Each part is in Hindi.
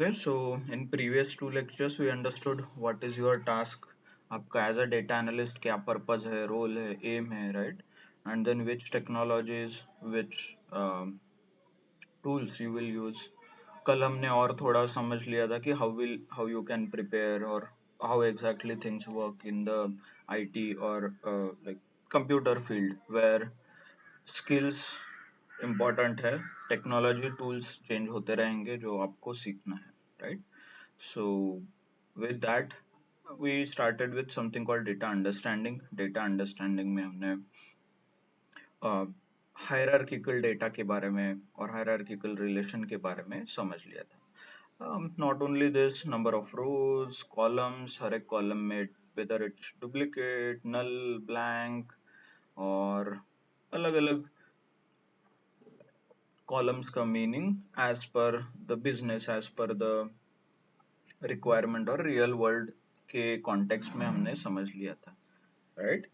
Okay, so in previous two lectures we understood what is your task, आपका as a data analyst क्या purpose है, role है, aim है, right? And then which technologies, which tools you will use. कल हमने और थोड़ा समझ लिया था कि how you can prepare or how exactly things work in the IT or like computer field where skills important है, टेक्नोलॉजी टूल्स चेंज होते रहेंगे जो आपको सीखना है, right? So with that we started with something called data understanding. Data understanding में हमने हायरार्किकल डेटा के बारे में और हायरार्किकल रिलेशन के बारे में समझ लिया था. Not only this, number of rows, columns, हर एक कॉलम में whether it's duplicate, null, blank और अलग अलग कॉलम्स का meaning as per the business, as per the requirement और रियल वर्ल्ड के कॉन्टेक्स्ट में हमने समझ लिया था, right?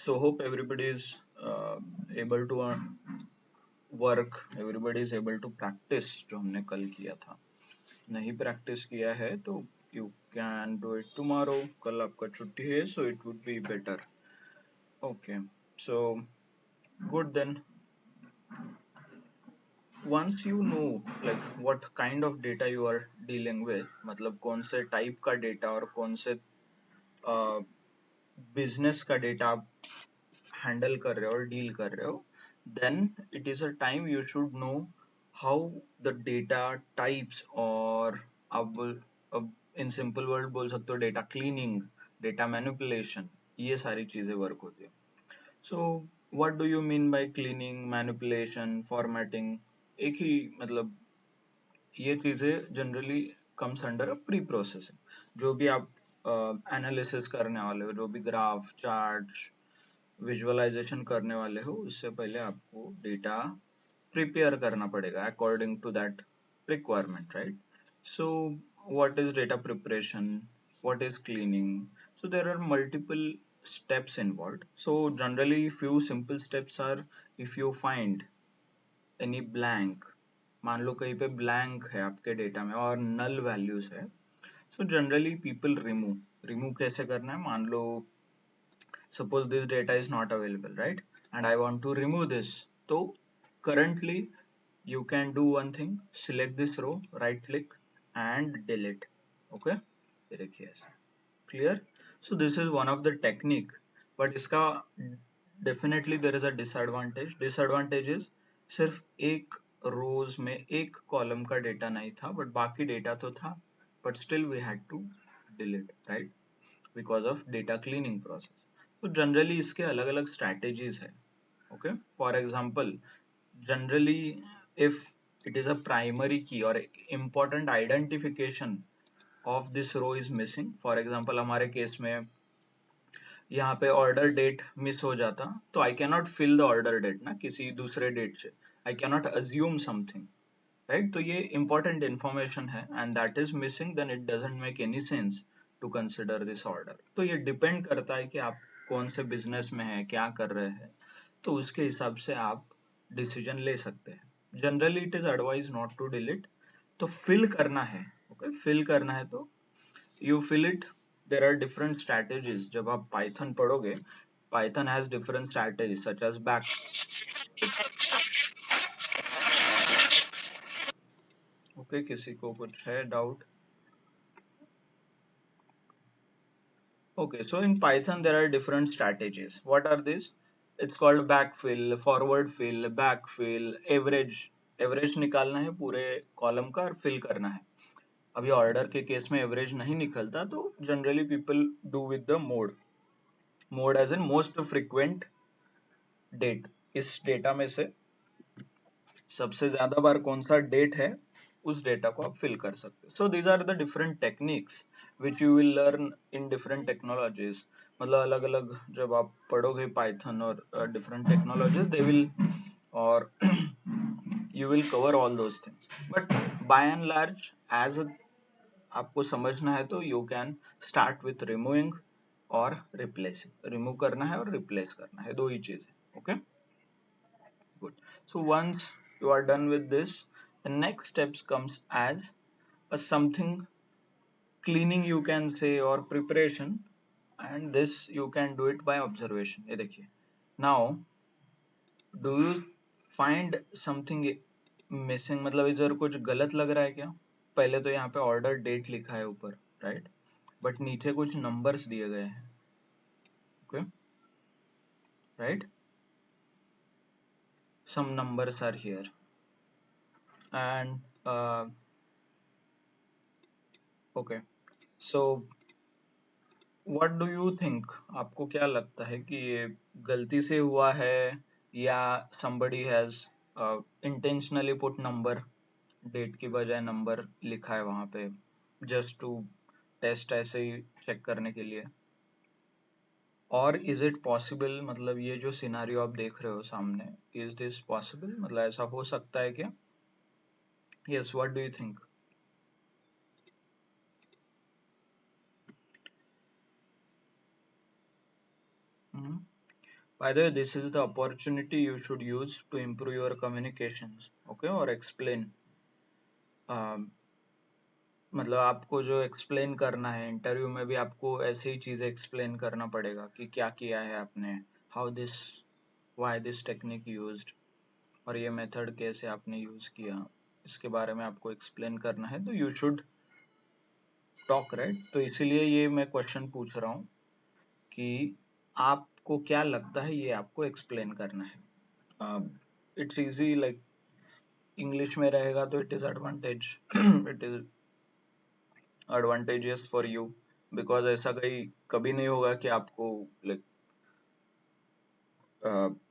So hope everybody is able to work, everybody is able to practice जो हमने कल किया था. नहीं प्रैक्टिस किया है तो you can do it tomorrow. कल आपका छुट्टी है so it would be better. Okay, so good then. once you know like what kind of data you are dealing with, मतलब कौन से टाइप का डेटा और कौन से बिजनेस का डेटा आप हैंडल कर रहे हो और डील कर रहे हो, then it is a time you should know how the data types और अब in simple word बोल सकते हो data cleaning, data manipulation, ये सारी चीजें वर्क होती है. So what do you mean by cleaning, manipulation, formatting? एक ही मतलब ये चीजें generally comes under a pre processing. जो भी आप एनालिसिस करने वाले हो, जो भी ग्राफ, चार्ट, विजुअलाइजेशन करने वाले हो, उससे पहले आपको डेटा प्रिपेयर करना पड़ेगा according to that requirement, right? So what is data preparation, what is cleaning? So there are multiple steps involved. So generally few simple steps are, if you find any blank, मान लो कहीं पे blank है आपके डेटा में और null values है, so generally people remove कैसे करना है? मान लो suppose this data is not available, right? And I want to remove this. So currently you can do one thing, select this row, right click and delete. Okay, ये देखिए ऐसा. Clear? So this is one of the technique, but इसका definitely there is a disadvantage. Disadvantage is सिर्फ एक rows में एक column का data नहीं था, but बाकी data तो था, but still we had to delete, right? Because of data cleaning process. तो जनरली इसके अलग अलग स्ट्रैटेजीज है. Okay, for example generally if it is a primary key और important identification of this row is missing, for example हमारे केस में यहाँ पे ऑर्डर डेट मिस हो जाता तो I can not fill the order date ना किसी दूसरे डेट से, I can not assume something, right? तो ये इंपॉर्टेंट इंफॉर्मेशन है and that is missing, then it doesn't make any sense to consider this order. तो ये डिपेंड करता है कि आप कौन से बिजनेस में है, क्या कर रहे हैं, तो उसके हिसाब से आप डिसीजन ले सकते हैं. Generally it is advise not to delete. तो फिल करना है, ओके, फिल करना है तो you fill it. There are different strategies. जब आप पाइथन पढ़ोगे, Python has different strategies such as back. Okay, किसी को कुछ है डाउट? Okay, so in Python there are different strategies. What are these? It's called backfill, forward fill, backfill, average. Average निकालना है पूरे कॉलम का और फिल करना है. अभी ऑर्डर के केस में एवरेज नहीं निकलता तो generally people do with the mode. Mode as in most frequent date. इस डेटा में से सबसे ज्यादा बार कौन सा डेट है उस डेटा को आप फिल कर सकते हो. So these are the different techniques which you will learn in different technologies. मतलब अलग अलग जब आप पढ़ोगे पाइथन और डिफरेंट टेक्नोलॉजीज दे विल और you will cover all those things. But by and large as आपको समझना है तो you can start with removing और रिप्लेसिंग. रिमूव करना है और रिप्लेस करना है, दो ही चीज है. Okay, good. So once you are done with this, The next steps comes as a something cleaning you can say or preparation, and this you can do it by observation. ये देखिए, now do you find something missing, मतलब इधर कुछ गलत लग रहा है क्या? पहले तो यहाँ पे ऑर्डर डेट लिखा है ऊपर, राइट, बट नीचे कुछ नंबर्स दिए गए हैं, okay, right, some numbers are here and okay, so what do you think, आपको क्या लगता है कि ये गलती से हुआ है या somebody has intentionally put number, date की बजाय नंबर लिखा है वहां पे जस्ट टू टेस्ट, ऐसे ही चेक करने के लिए, और इज इट पॉसिबल, मतलब ये जो सिनारियो आप देख रहे हो सामने, इज दिस पॉसिबल, मतलब ऐसा हो सकता है क्या? Yes, what do you think? By the way, this is the opportunity you should use to improve your communications, okay, or explain. um, मतलब आपको जो एक्सप्लेन करना है इंटरव्यू में भी, आपको ऐसे ही चीजें एक्सप्लेन करना पड़ेगा कि क्या किया है आपने, how this, why this technique used, और ये मेथड कैसे आपने यूज किया, इसके बारे में आपको एक्सप्लेन करना है, तो यू शुड टॉक, राइट। तो इसीलिए ये मैं क्वेश्चन पूछ रहा हूँ कि आपको क्या लगता है ये आपको एक्सप्लेन करना है। इट्स इजी, लाइक इंग्लिश में रहेगा तो it is advantage, it is advantageous for you, because ऐसा कहीं कभी नहीं होगा कि आपको like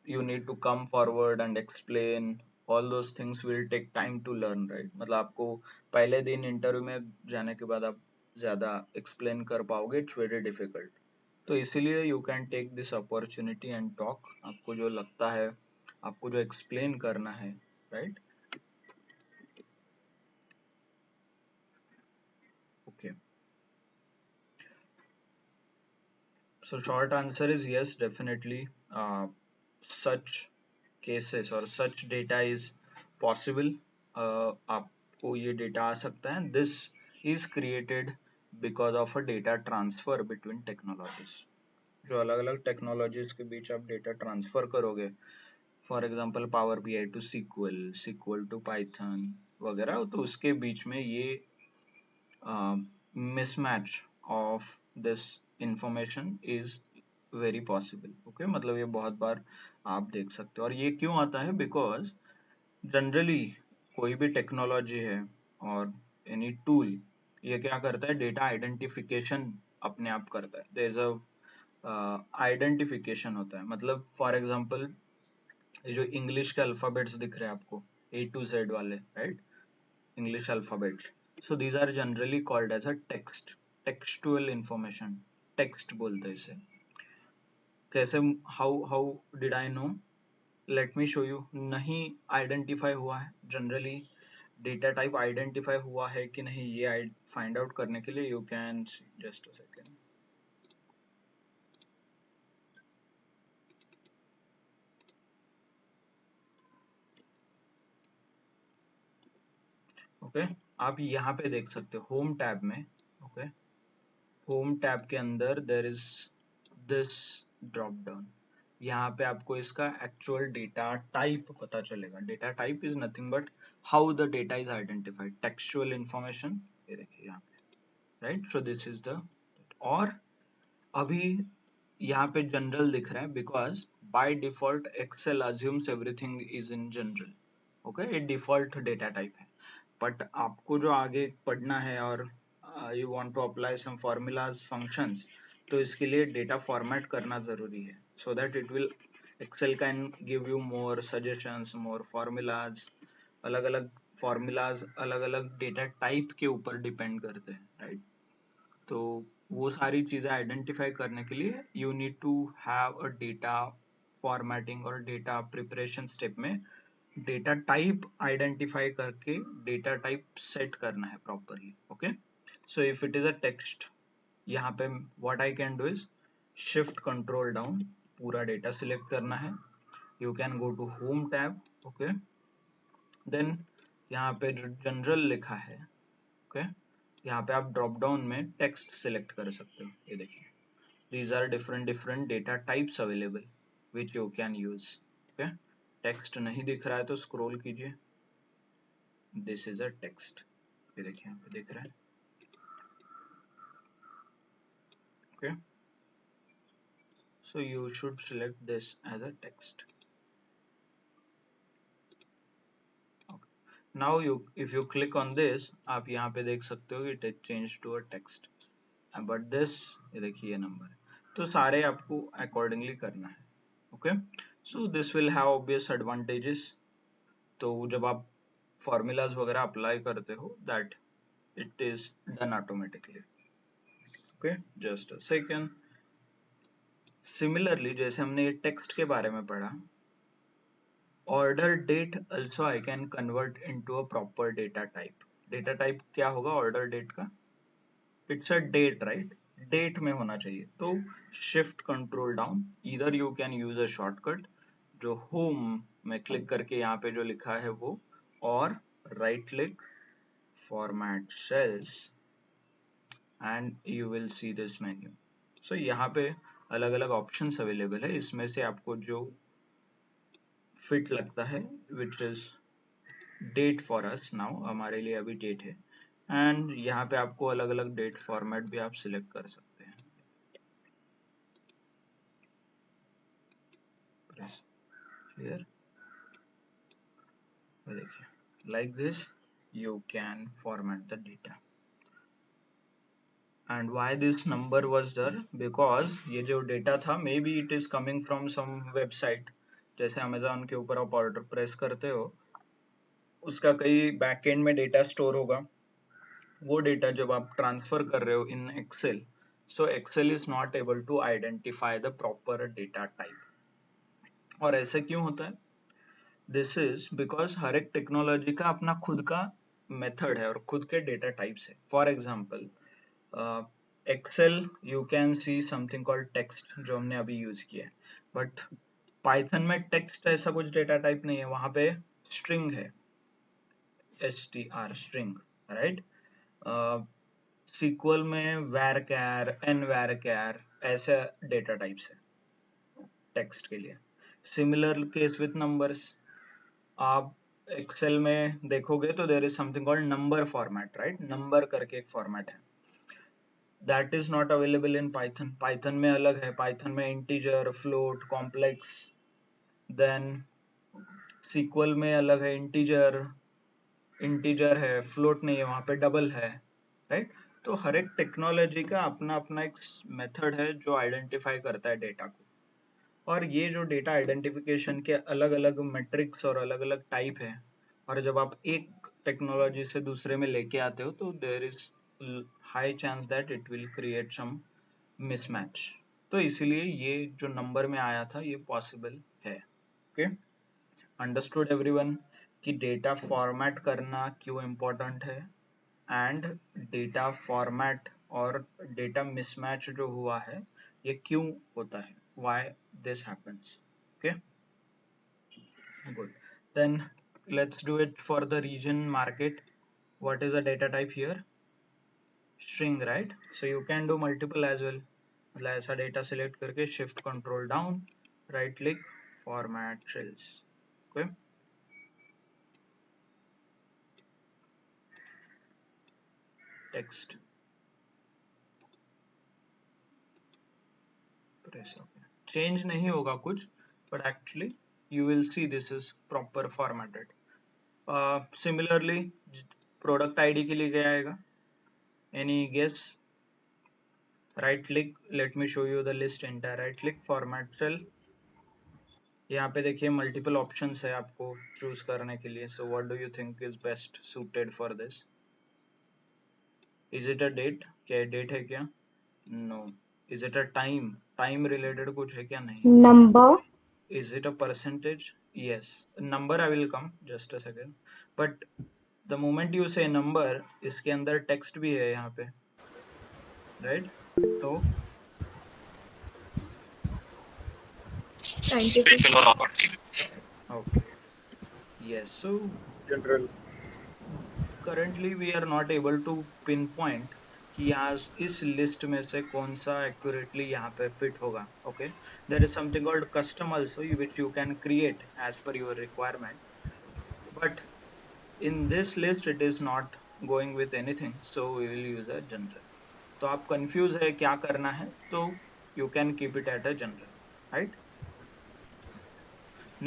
you need to come forward and explain, all those things will take time to learn, right? मतलब आपको पहले दिन इंटरव्यू में जाने के बाद आप ज्यादा एक्सप्लेन कर पाओगे, इट्स वेरी डिफिकल्ट। तो इसीलिए you can take this opportunity and talk, आपको जो लगता है, आपको जो एक्सप्लेन करना है, right, okay. So short answer is yes, definitely. Such cases or such data is possible. आपको ये डेटा आ सकता है. This is created because of a data transfer between technologies. जो अलग अलग टेक्नोलॉजीज के बीच आप डेटा ट्रांसफर करोगे, for example power BI to SQL, SQL to Python वगैरह, तो उसके बीच में ये mismatch of this information is very possible, okay, मतलब ये बहुत बार आप देख सकते हो। और ये क्यों आता है? बिकॉज जनरली कोई भी टेक्नोलॉजी है और एनी टूल, ये क्या करता है, डेटा आइडेंटिफिकेशन अपने आप करता है। देयर इज अ आइडेंटिफिकेशन होता है, मतलब फॉर एग्जांपल ये जो इंग्लिश के अल्फाबेट्स दिख रहे हैं आपको, ए टू जेड वाले, right, English alphabets. So these are generally called as a text, textual information. Text बोलते हैं इसे। कैसे? How did I know? Let me show you. नहीं identify हुआ है। Generally data type identify हुआ है कि नहीं, ये find out करने के लिए you can see, just a second. Okay? आप यहाँ पे देख सकते हो होम टैब में, ओके, होम टैब के अंदर there is this drop down, यहाँ पे आपको इसका एक्चुअल डेटा टाइप पता चलेगा। Data type is nothing but how the data is identified, textual information, ये देखिए यहाँ पे, right. So this is the, और अभी यहाँ पे जनरल दिख रहा है because by default Excel assumes everything is in general, okay, ये डिफॉल्ट डेटा टाइप है। बट आपको जो आगे पढ़ना है और you want to apply some formulas functions, तो इसके लिए डेटा फॉर्मेट करना जरूरी है, so that it will, Excel can give you more suggestions, more formulas. अलग अलग फॉर्मूलाज अलग अलग डेटा टाइप के ऊपर डिपेंड करते हैं, राइट। तो वो सारी चीजें आइडेंटिफाई करने के लिए you need to have a data formatting और डेटा प्रिपरेशन स्टेप में डेटा टाइप आइडेंटिफाई करके डेटा टाइप सेट करना है properly, okay. So if it is a text, यहाँ पे what I can do is shift control down, पूरा डेटा सिलेक्ट करना है, you can go to home tab, okay, then यहाँ पे जो जनरल लिखा है, ओके, यहाँ पे आप ड्रॉप डाउन में टेक्स्ट सिलेक्ट कर सकते हो। ये देखिए, these are different data types available which you can use, okay। Text नहीं दिख रहा है तो स्क्रॉल कीजिए, दिस इज अ टेक्स्ट, ये देखिए यहाँ पे दिख रहा है, okay। So you should select this as a text, okay। Now you if you click on this, आप यहाँ पे देख सकते हो it is changed to a text, but this, ये देखिए ये नंबर है, तो सारे आपको accordingly करना है, okay। So this will have obvious advantages, तो जब आप formulas वगैरह अप्लाई करते हो that it is done automatically, okay। Just a second। Similarly, जैसे हमने ये text के बारे में पढ़ा, order date also I can convert into a proper data type। data type क्या होगा order date का? It's a date, right? date में होना चाहिए, तो shift control down, either you can use a shortcut जो home में क्लिक करके यहाँ पे जो लिखा है वो, और right click format cells and you will see this menu। so यहाँ पे अलग अलग ऑप्शंस अवेलेबल है, इसमें से आपको जो फिट लगता है, which is date for us now, हमारे लिए अभी डेट है, एंड यहाँ पे आपको अलग अलग डेट फॉर्मेट भी आप सिलेक्ट कर सकते हैं। क्लियर, देखिए, like this you can format the data। and why this number was there, because ये जो डेटा था maybe it is coming from some website, जैसे अमेजोन के ऊपर आप ऑर्डर प्रेस करते हो, उसका कई बैकएंड में डेटा स्टोर होगा, वो डेटा जब आप ट्रांसफर कर रहे हो in Excel, so Excel is not able to identify the proper data type. और ऐसे क्यों होता है? दिस इज बिकॉज हर एक टेक्नोलॉजी का अपना खुद का मेथड है और खुद के डेटा टाइप्स है। For example Excel you can see something called text जो हमने अभी यूज किया है, बट पाइथन में टेक्स्ट ऐसा कुछ डेटा टाइप नहीं है, वहां पे स्ट्रिंग है, str स्ट्रिंग, राइट। SQL में varchar, nvarchar ऐसे डेटा टाइप्स है टेक्स्ट के लिए। सिमिलर केस विथ नंबर्स, आप एक्सेल में देखोगे तो there is something called number format, right, number करके एक फॉर्मेट है, that is not available in Python. Python में अलग है, पाइथन में integer, float, complex, then SQL में अलग है, इंटीजर है, फ्लोट नहीं है, वहां पे डबल है, राइट। तो हर एक टेक्नोलॉजी का अपना अपना एक मेथड है जो आइडेंटिफाई करता है डेटा को, और ये जो डेटा आइडेंटिफिकेशन के अलग अलग मेट्रिक्स और अलग अलग टाइप है, और जब आप एक टेक्नोलॉजी से दूसरे में लेके आते हो तो there is high chance that it will create some mismatch. तो इसीलिए ये जो नंबर में आया था ये पॉसिबल है, ओके। अंडरस्टूड एवरीवन कि डेटा फॉर्मेट करना क्यों इम्पोर्टेंट है, एंड डेटा फॉर्मेट और डेटा मिसमैच जो हुआ है ये क्यों होता है, why this happens, okay। good, then let's do it for the region market। what is the data type here? string, right। so you can do multiple as well, मतलब ऐसा डेटा सिलेक्ट करके shift control down, right click, format sales, okay. Text press, okay, change नहीं होगा कुछ, but actually you will see this is proper formatted। similarly product ID के लिए क्या आएगा? any guess? right click, let me show you the list entire, right click, format cell, यहाँ पे देखिए मल्टीपल ऑप्शंस है आपको चूज करने के लिए, so what do you think is best suited for this? is it a date? क्या डेट है क्या? no। is it a time? Time related कुछ है क्या? नहीं। number, is it a percentage? yes। number I will come just a second, but the moment you say number, इसके अंदर टेक्स्ट भी है यहाँ पे, राइट। तो scientific, okay, yes, so general, currently we are not able to pinpoint कि यहाँ इस लिस्ट में से कौन सा एक्यूरेटली यहाँ पे फिट होगा. Okay, there is something called custom also which you can create as per your requirement, but in this list it is not going with anything, so we will use a general. तो आप कंफ्यूज है क्या करना है, तो you can keep it at a general, right?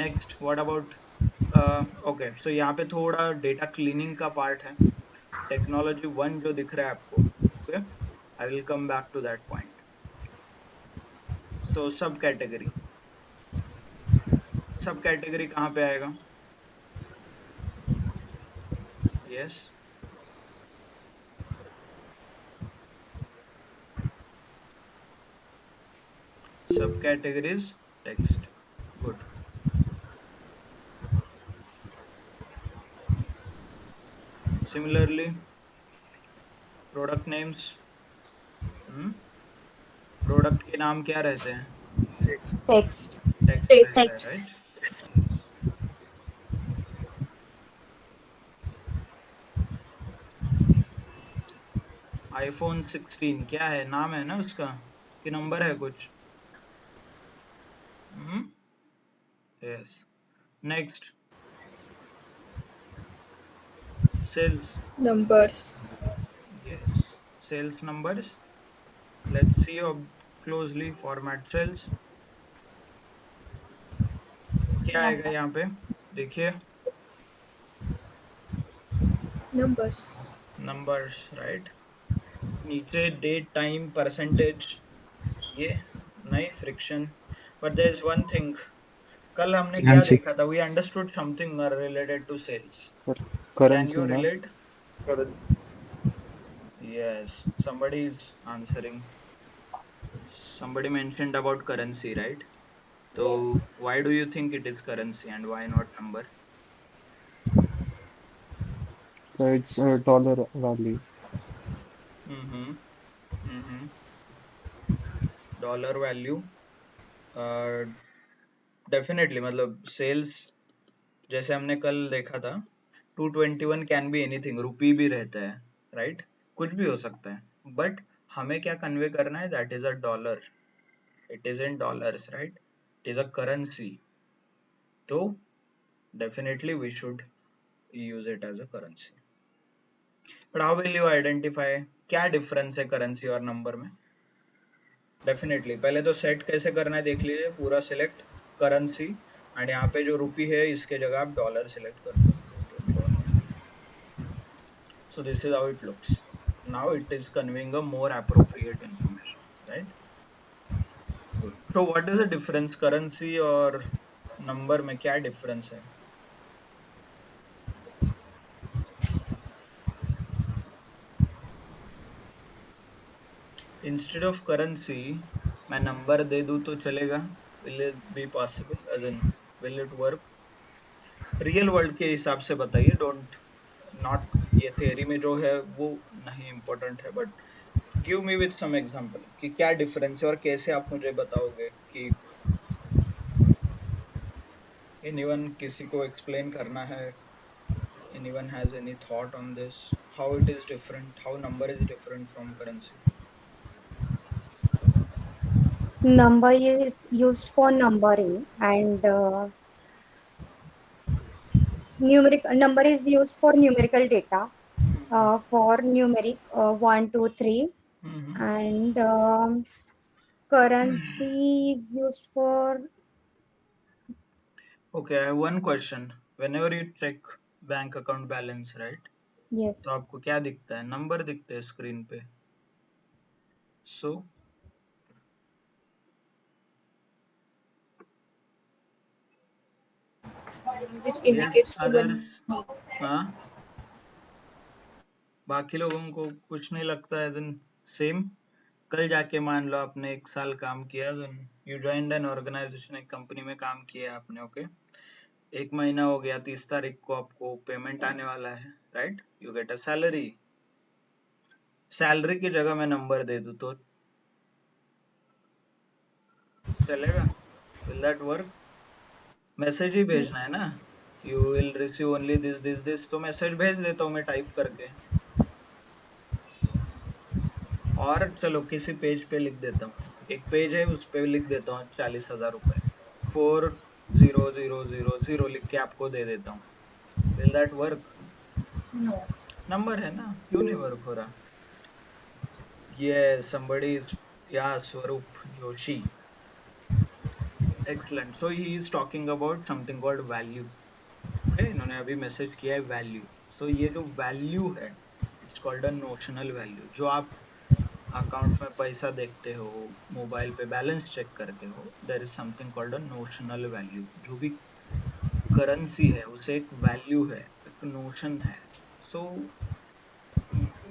Next, what about okay, so यहाँ पे थोड़ा डेटा क्लीनिंग का पार्ट है. टेक्नोलॉजी वन जो दिख रहा है आपको, okay, I will come back to that point. So sub category कहाँ पे आएगा? Yes, sub categories text. Good. Similarly product names, product के नाम क्या रहते हैं? टेक्स्ट. टेक्स्ट रहता है, राइट? आईफोन 16 क्या है, नाम है ना उसका कि नंबर है कुछ? Yes. Next, sales. Numbers. Yes, sales numbers. Let's see closely. Format cells क्या आएगा यहाँ पे? देखिए, Numbers. Numbers, right. नीचे डेट, टाइम, परसेंटेज, ये नहीं fraction. But there is one thing, कल हमने क्या currency. देखा था? We understood something related to sales. Sir, can currency you na. Relate? Yes, somebody is answering. Somebody mentioned about currency, right? So why do you think it is currency and why not number? So it's a dollar value. Mm-hmm. Mm-hmm. Dollar value. Definitely, मतलब सेल्स जैसे हमने कल देखा था, 221 कैन बी एनीथिंग, रुपी भी रहता है, राइट? कुछ भी हो सकता है, बट हमें क्या कन्वे करना है? That is a dollar. It is in dollars, right? It is a currency. तो definitely we should use it as a currency. But how will you identify क्या डिफरेंस है करेंसी और नंबर में? डेफिनेटली पहले तो सेट कैसे करना है देख लीजिए. पूरा सिलेक्ट करेंसी एंड यहाँ पे जो रुपी है इसके जगह आप डॉलर सिलेक्ट कर दो. So this is how it looks. Now it is conveying a more appropriate information, right? Good. So what is the difference? Currency और नंबर में क्या डिफरेंस है? इंस्टेड ऑफ करेंसी मैं नंबर दे दूं तो चलेगा? Will it be possible? As in will it work? Real world के हिसाब से बताइए. डोंट, नॉट ये थियरी में जो है वो नहीं इम्पोर्टेंट है, but give me with some example कि क्या डिफरेंस है और कैसे आप मुझे बताओगे कि एनीवन, किसी को एक्सप्लेन करना है? Anyone has any thought on this? How it is different, how number is different from currency? Number is used for numbering, and numeric number is used for numerical data. For numeric 1, 2, 3, and currency is used for. Okay, I have one question. Whenever you check bank account balance, right, Yes. तो आपको क्या दिखता है? नंबर दिखते हैं स्क्रीन पे. सो Which yes, indicates to others. one. हाँ, बाकी लोगों को कुछ नहीं लगता है? दिन सेम. कल जाके मान लो आपने 1 साल काम किया, यू ज्वाइंड एन ऑर्गेनाइजेशन, एक कंपनी में काम किया आपने, ओके. 1 महीना हो गया, 30 तारीख को आपको पेमेंट आने वाला है, right? You get a salary. Salary की जगह मैं नंबर दे दूं तो चलेगा? Will that work? मैसेज ही भेजना है ना you will receive only this, तो मैसेज भेज देता हूँ मैं टाइप करके, और चलो किसी पेज पे लिख देता हूँ, एक पेज है उस पे लिख देता हूँ 40,000 रुपए, 40,000 लिख के आपको दे देता हूँ, will that work? No. Number है ना, क्यों नहीं वर्क हो रहा? ये somebody is, yeah, Swarup Joshi, excellent, so he is talking about something called value. Okay, इन्होंने अभी मैसेज किया है वैल्यू, सो ये जो वैल्यू है it's called a notional value. जो आप अकाउंट में पैसा देखते हो, मोबाइल पे बैलेंस चेक करते हो, there is something called a notional value. जो भी करेंसी है उसे एक वैल्यू है, एक नोशन है। So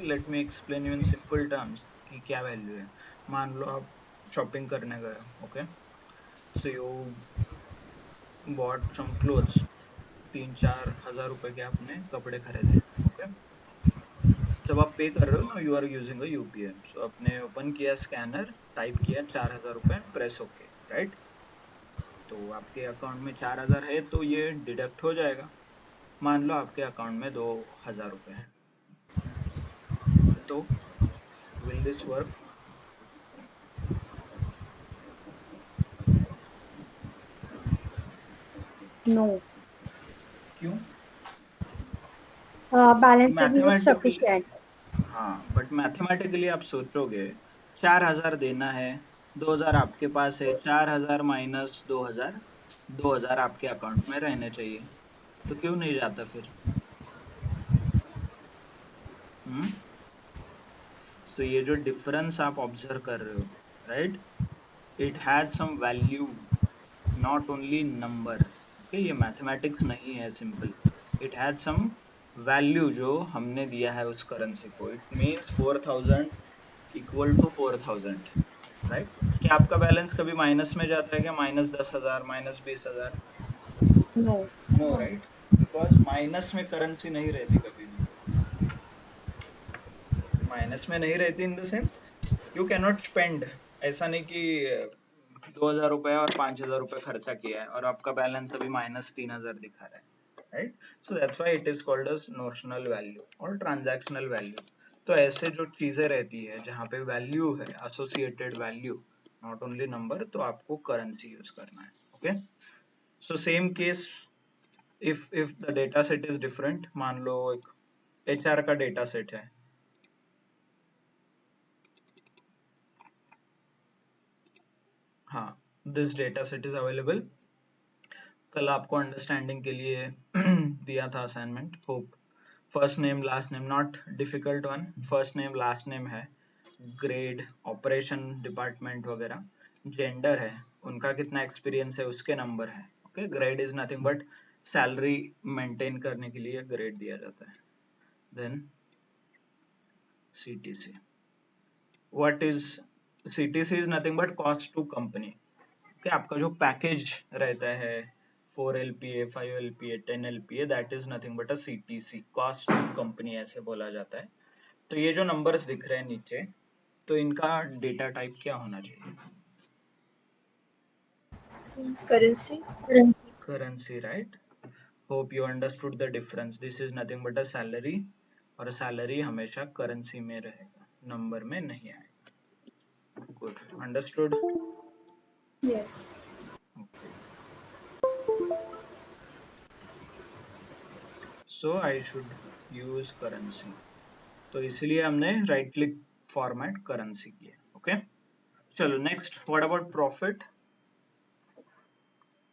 let me explain you in simple terms कि क्या वैल्यू है। मान लो आप शॉपिंग करने गए, okay, so you bought some clothes, 3-4 हजार रुपए के आपने कपड़े खरीदे, ओके। जब आप पे कर रहे हो ना, you are using a UPI, so आपने ओपन किया स्कैनर, टाइप किया 4,000 रुपए, प्रेस ओके, राइट। तो आपके अकाउंट में 4,000 है तो ये डिडक्ट हो जाएगा। मान लो आपके अकाउंट में 2,000 रुपए है, तो विल दिस वर्क? No. क्यों? Balance is not mathematically, sufficient. हाँ बट मैथमेटिकली आप सोचोगे 4,000 देना है, 2,000 आपके पास है, 4,000 माइनस 2,000, 2,000 आपके अकाउंट में रहने चाहिए, तो क्यों नहीं जाता फिर? हम्म, सो ये जो डिफरेंस आप ऑब्जर्व कर रहे हो, right, it has some value, not only number, okay. ये मैथमेटिक्स नहीं है simple, it has some value जो हमने दिया है उस करेंसी को। It means 4,000 equal to 4,000, right. क्या आपका बैलेंस कभी माइनस में जाता है क्या? -10,000, -20,000? No. No, right, because minus में करेंसी नहीं रहती कभी भी। माइनस में नहीं रहती in the sense you can not spend. ऐसा नहीं कि 2,000 रुपए और 5,000 रुपए खर्चा किया है और आपका बैलेंस अभी -3,000 दिखा रहा है, right. So that's why it is called as notional value और ट्रांजैक्शनल वैल्यू। तो ऐसे जो चीजें रहती है जहाँ पे वैल्यू है, associated value, not only number, तो आपको करेंसी यूज करना है, okay. So same case, if the data set is different, मान लो एक HR का डेटा सेट है, हाँ, this data set is available. कल आपको अंडरस्टैंडिंग के लिए दिया था assignment, hope. First name last name, not difficult one, first name last name है, ग्रेड, ऑपरेशन डिपार्टमेंट वगैरह, जेंडर है, उनका कितना एक्सपीरियंस है उसके नंबर है, okay. Grade is nothing but salary maintain करने के लिए ग्रेड दिया जाता है। Then CTC, what is CTC? Is nothing but cost to company, okay. आपका जो पैकेज रहता है 4 LPA, 5 LPA, 10 LPA, that is nothing but a CTC, cost to company ऐसे बोला जाता है। तो ये जो नंबर्स दिख रहे हैं नीचे, तो इनका डेटा टाइप क्या होना चाहिए? Currency. Currency, right. Hope you understood the difference, this is nothing but a salary, और सैलरी हमेशा करेंसी में रहेगा, नंबर में नहीं आएगा। Good, understood. Yes. Okay, so I should use currency, तो इसलिए हमने राइट क्लिक फॉर्मेट करेंसी किया, ओके। चलो next, what about profit?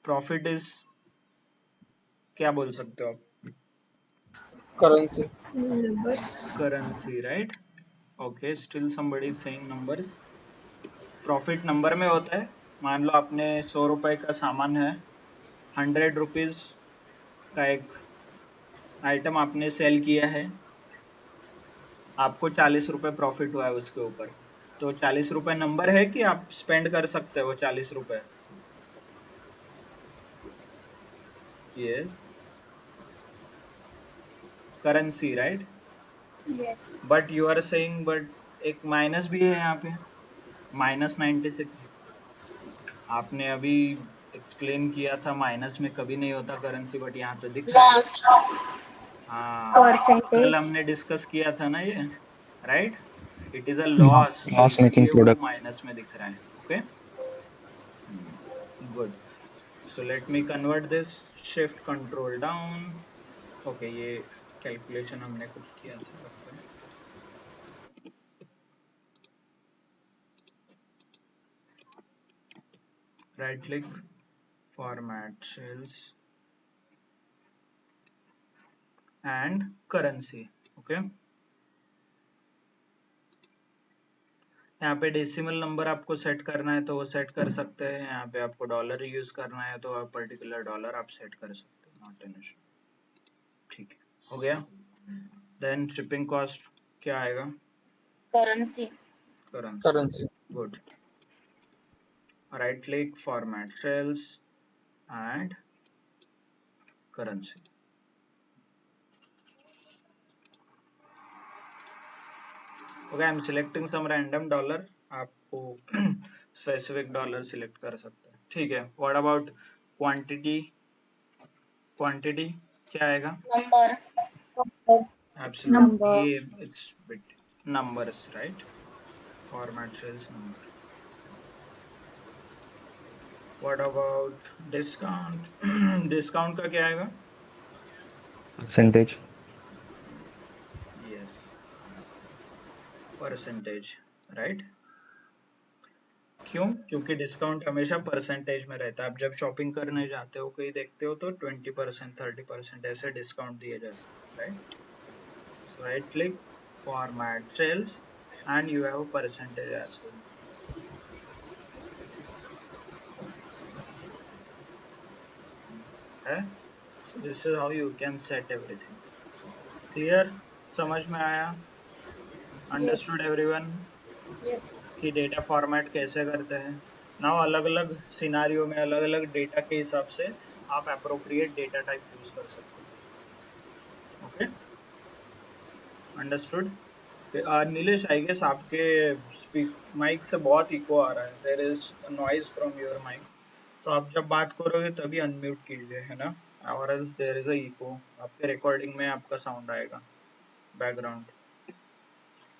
Profit is, क्या बोल सकते हो आप? Currency. Numbers. Currency, right. Okay, still somebody is saying numbers. Profit number में होता है। मान लो आपने 100 रुपए का सामान है, 100 रुपीज का एक आइटम आपने सेल किया है, आपको 40 रुपए प्रॉफिट हुआ है उसके ऊपर। तो 40 रुपए नंबर है कि आप स्पेंड कर सकते हो 40 रुपए? Yes, currency, right. Yes. But you are saying, but एक माइनस भी है यहाँ पे, -96। आपने अभी एक्सप्लेन किया था, माइनस में कभी नहीं होता करेंसी, बट यहाँ पे दिख रहा है। हाँ, कल परसेंटेज हमने डिस्कस किया था ना ये, right? It is a loss, तो लॉस मेकिंग इसलिए वो प्रोडक्ट। माइनस में दिख रहा है। Okay, good. So let me convert this, shift control down. Okay, ये कैलकुलेशन हमने कुछ किया था आपका। Right click, format cells and currency. Okay, यहाँ पे डेसिमल नंबर आपको सेट करना है तो वो सेट कर सकते हैं। यहाँ पे आपको डॉलर यूज करना है तो आप पर्टिकुलर डॉलर आप सेट कर सकते हैं, नॉट एन इशू। ठीक है, हो गया। देन शिपिंग कॉस्ट क्या आएगा? Currency. Currency. Good. Right click, format cells and currency. Okay, I am selecting some random dollar, आपको स्पेसिफिक डॉलर सिलेक्ट कर सकते हैं। ठीक है, व्हाट अबाउट क्वांटिटी? क्वांटिटी क्या आएगा? Number. Absolutely, number it's bit numbers, right? Format cells number. What about discount? Discount का क्या आएगा? परसेंटेज। Yes, percentage, right? क्यों? क्योंकि डिस्काउंट हमेशा परसेंटेज में रहता है। आप जब शॉपिंग करने जाते हो, कहीं देखते हो तो 20%, 30% ऐसे डिस्काउंट दिए जाते हैं, right? So right click, format cells, and you have a percentage as well. है? So this is how you can set everything. Clear? समझ में आया? Understood everyone? Yes. कि डेटा फॉर्मेट कैसे करते हैं। नाउ अलग अलग सिनारियो में अलग अलग डेटा के हिसाब से आप अप्रोप्रिएट डेटा टाइप यूज कर सकते हो। Okay, understood? Nilesh, I guess आपके माइक से बहुत इको आ रहा है, there is noise from your mic, तो आप जब बात करोगे तभी अनम्यूट कीजिए, है ना? और else there is a echo, आपके रिकॉर्डिंग में आपका साउंड आएगा background.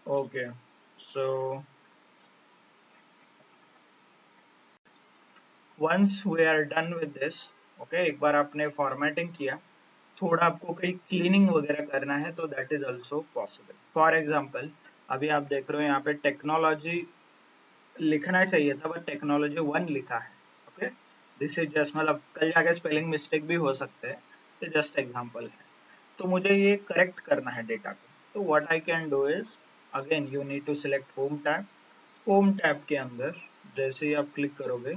Okay, so once we are done with this, okay, एक बार आपने फॉर्मेटिंग किया, थोड़ा आपको कहीं क्लीनिंग वगैरह करना है तो that is also possible. For example, अभी आप देख रहे हो यहाँ पे टेक्नोलॉजी लिखना चाहिए था बट टेक्नोलॉजी 1 लिखा है। ओके, दिस इज जस्ट, मतलब कल जाके स्पेलिंग मिस्टेक भी हो सकते हैं, ये जस्ट एग्जाम्पल है। तो मुझे ये करेक्ट करना है डेटा को, तो what I can do is, again you need to select home tab. Home tab के अंदर जैसे ही आप क्लिक करोगे,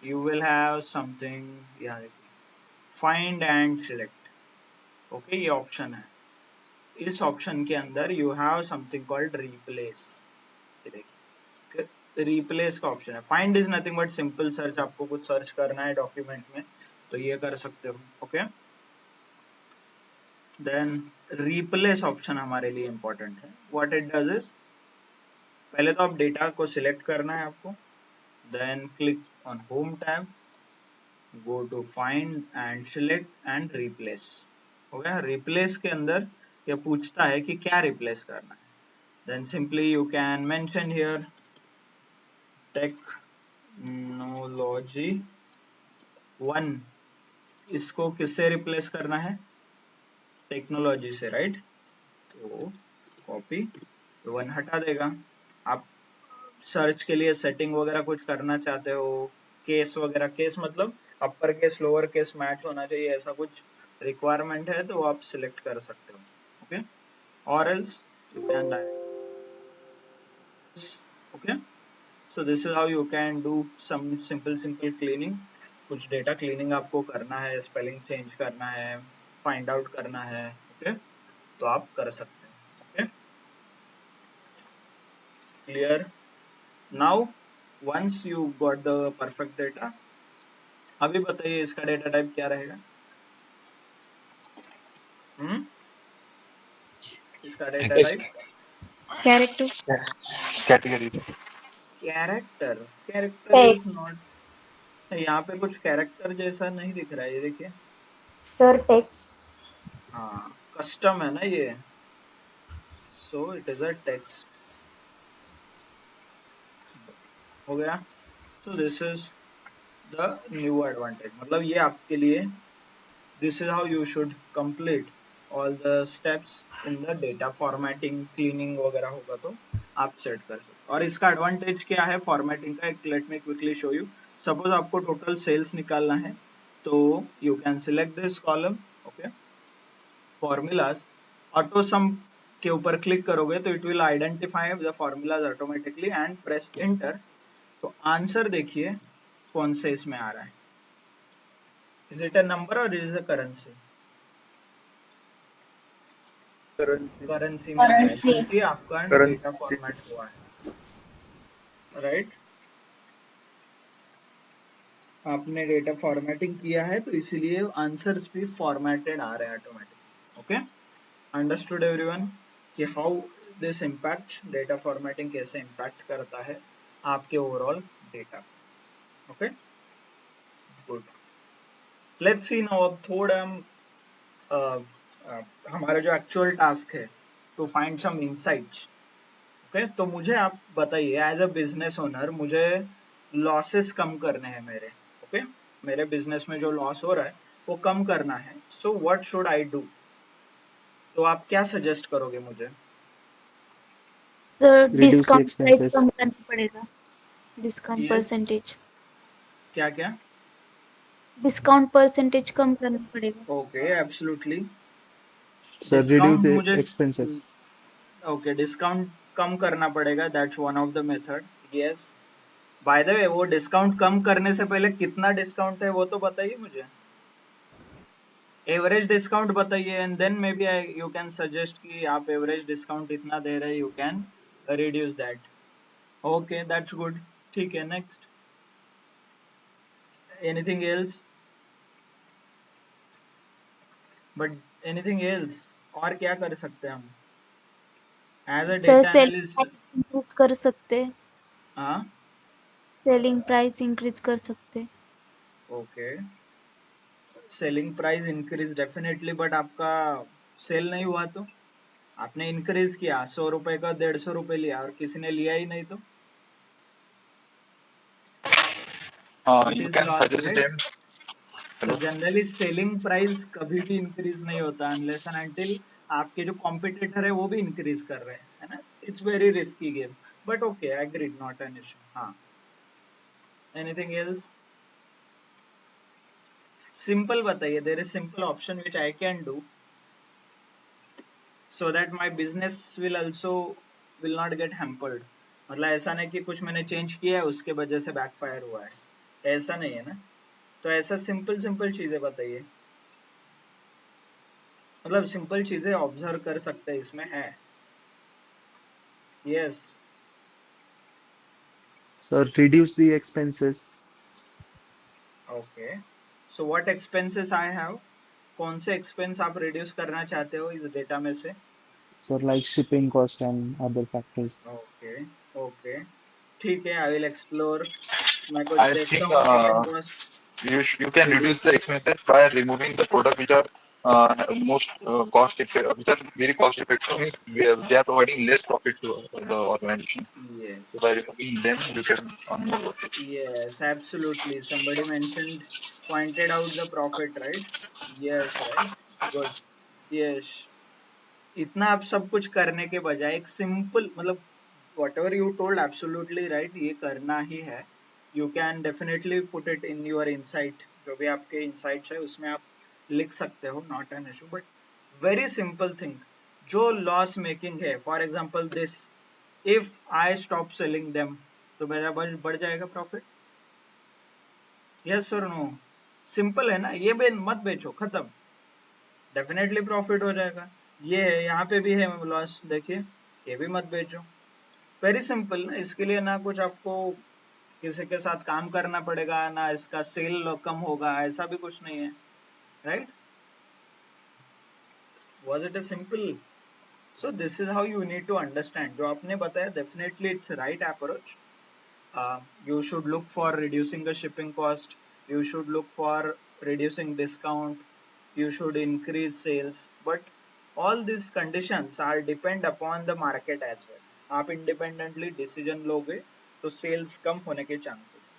you will have something, yeah, find and select। Okay, ये ऑप्शन है। इस ऑप्शन के अंदर you have something called replace. देखिए, रिप्लेस का ऑप्शन है। Find is nothing but simple search, आपको कुछ सर्च करना है डॉक्यूमेंट में तो ये कर सकते हो। ओके, देन रिप्लेस ऑप्शन हमारे लिए इंपॉर्टेंट है। व्हाट इट डज इज, पहले तो आप डेटा को सिलेक्ट करना है आपको, then click on home tab, go to find and select and replace। हो गया। रिप्लेस के अंदर ये पूछता है कि क्या रिप्लेस करना है, then simply you can mention here technology 1। इसको किससे रिप्लेस करना है? टेक्नोलॉजी से, राइट? तो कॉपी, 1 हटा देगा। आप सर्च के लिए सेटिंग वगैरह कुछ करना चाहते हो, केस वगैरह, केस मतलब upper case lower case match होना चाहिए, ऐसा कुछ रिक्वायरमेंट है तो आप सिलेक्ट कर सकते हो। ओके, और else you can okay. So this is how you can do some simple cleaning. कुछ डेटा क्लीनिंग आपको करना है, स्पेलिंग चेंज करना है, फाइंड आउट करना है, ओके, तो आप कर सकते हैं। Okay, clear? Now once you got the perfect data, अभी बताइए इसका डेटा टाइप क्या रहेगा? इसका data type character categories. Character. Character is text not, यहाँ पे कुछ कैरेक्टर जैसा नहीं दिख रहा है, ये देखिए। Sir text. हाँ, कस्टम है ना ये, so it is a text. हो गया। तो this is the new advantage, मतलब ये आपके लिए, this is how you should complete all the steps in the data formatting, cleaning वगैरह होगा तो आप सेट कर सकते। और इसका एडवांटेज क्या है फॉर्मेटिंग का, एक let me quickly show you. Suppose आपको टोटल सेल्स निकालना है, तो you can select this column, okay, formulas, auto सम के ऊपर क्लिक करोगे तो it will identify the formulas automatically and press enter. तो आंसर देखिए कौन से इसमें आ रहा है, इज इट अ नंबर और इज अ करेंसी? करेंसी में आ रहा है क्योंकि आपका डेटा फॉर्मेट हुआ है, राइट? आपने डेटा फॉर्मेटिंग किया है तो इसीलिए आंसर्स भी फॉर्मेटेड आ रहे हैं ऑटोमेटिक। ओके, अंडरस्टूड एवरीवन कि how this impact, data formatting कैसे इम्पैक्ट करता है आपके overall data. Okay, good. Let's see now, अब थोड़ा हम हमारा जो एक्चुअल टास्क है to find some insights. Okay, तो मुझे आप बताइए एज अ बिजनेस ओनर, मुझे लॉसेस कम करने हैं मेरे। ओके, मेरे बिजनेस में जो लॉस हो रहा है वो कम करना है, so what should I do? तो आप क्या सजेस्ट करोगे मुझे? Sir Reduce the discount price expenses. कम करना पड़ेगा, डिस्काउंट यस, परसेंटेज, क्या क्या? डिस्काउंट परसेंटेज कम करना पड़ेगा। Okay, absolutely. Sir, reduce discount the मुझे, expenses. ओके, डिस्काउंट कम करना पड़ेगा, that's one of the method. Yes, by the वे, वो डिस्काउंट कम करने से पहले कितना डिस्काउंट है वो तो बताइए मुझे, एवरेज डिस्काउंट बताइए, and then maybe you can suggest कि आप एवरेज डिस्काउंट इतना दे रहे हैं, you can reduce that. Okay, that's good. ठीक है, next, anything else? But anything else, और क्या कर सकते हैं हम as a sir data selling analyst? Price increase कर सकते, हाँ, सेलिंग प्राइस इंक्रीज कर सकते। Okay, selling price increase definitely, but आपका सेल नहीं हुआ तो? आपने इंक्रीज किया 100 रुपए का 150 रुपए लिया और किसी ने लिया ही नहीं तो it You is can loss, suggest right? them. तो Hello. जनरली सेलिंग प्राइस कभी भी इंक्रीज नहीं होता अनलेस एंड अनटिल आपके जो कॉम्पिटिटर है वो भी इंक्रीज कर रहे हैं, है ना? It's very risky game, but okay, agreed, not an issue. हाँ, एनीथिंग एल्स? सिंपल बताइए, there is simple option which I can do so that my business will also will not get hampered। मतलब ऐसा नहीं कि कुछ मैंने चेंज किया है उसके वजह से बैकफायर हुआ है, ऐसा नहीं है ना। तो ऐसा सिंपल सिंपल चीजें बताइए, मतलब सिंपल चीजें ऑब्जर्व कर सकते हैं इसमें है। Yes, Sir, reduce the expenses. Okay, so what expenses I have? कौन से एक्सपेंस आप रिड्यूस करना चाहते हो इस डेटा में से? Sir, like shipping cost and other factors. Okay, okay, ठीक है, आई विल एक्सप्लोर। मैं कुछ I देखता think हूँ shipping cost you can reduce the expenses by removing the product which are most cost effective, which are very cost effective. Means they are providing less profit to the organization. Yes, So by removing them, you can earn more profit. yes, absolutely. Somebody mentioned, pointed out the profit, right? Yes, right. Good. Yes. इतना आप सब कुछ करने के बजाय एक सिंपल, मतलब whatever you told absolutely right, ये करना ही है। You can definitely put it in your insight, जो भी आपके insights है उसमें आप लिख सकते हो, not an issue, but very simple thing जो loss making है, for example this, if I stop selling them तो मेरा बढ़ जाएगा प्रॉफिट? यस और नो? सिंपल है ना, ये मत बेचो, खत्म, डेफिनेटली प्रॉफिट हो जाएगा। ये है, यहाँ पे भी है लॉस, देखिए, ये भी मत बेचो। वेरी सिंपल ना, इसके लिए ना कुछ आपको किसी के साथ काम करना पड़ेगा, ना इसका सेल कम होगा, ऐसा भी कुछ नहीं है, right? Was it a simple? So this is how you need to understand. जो आपने बताया definitely it's right approach, You should look for reducing the shipping cost, you should look for reducing discount, you should increase sales, but all these conditions are depend upon the market as well. आप independently decision लोगे तो sales कम होने के chances.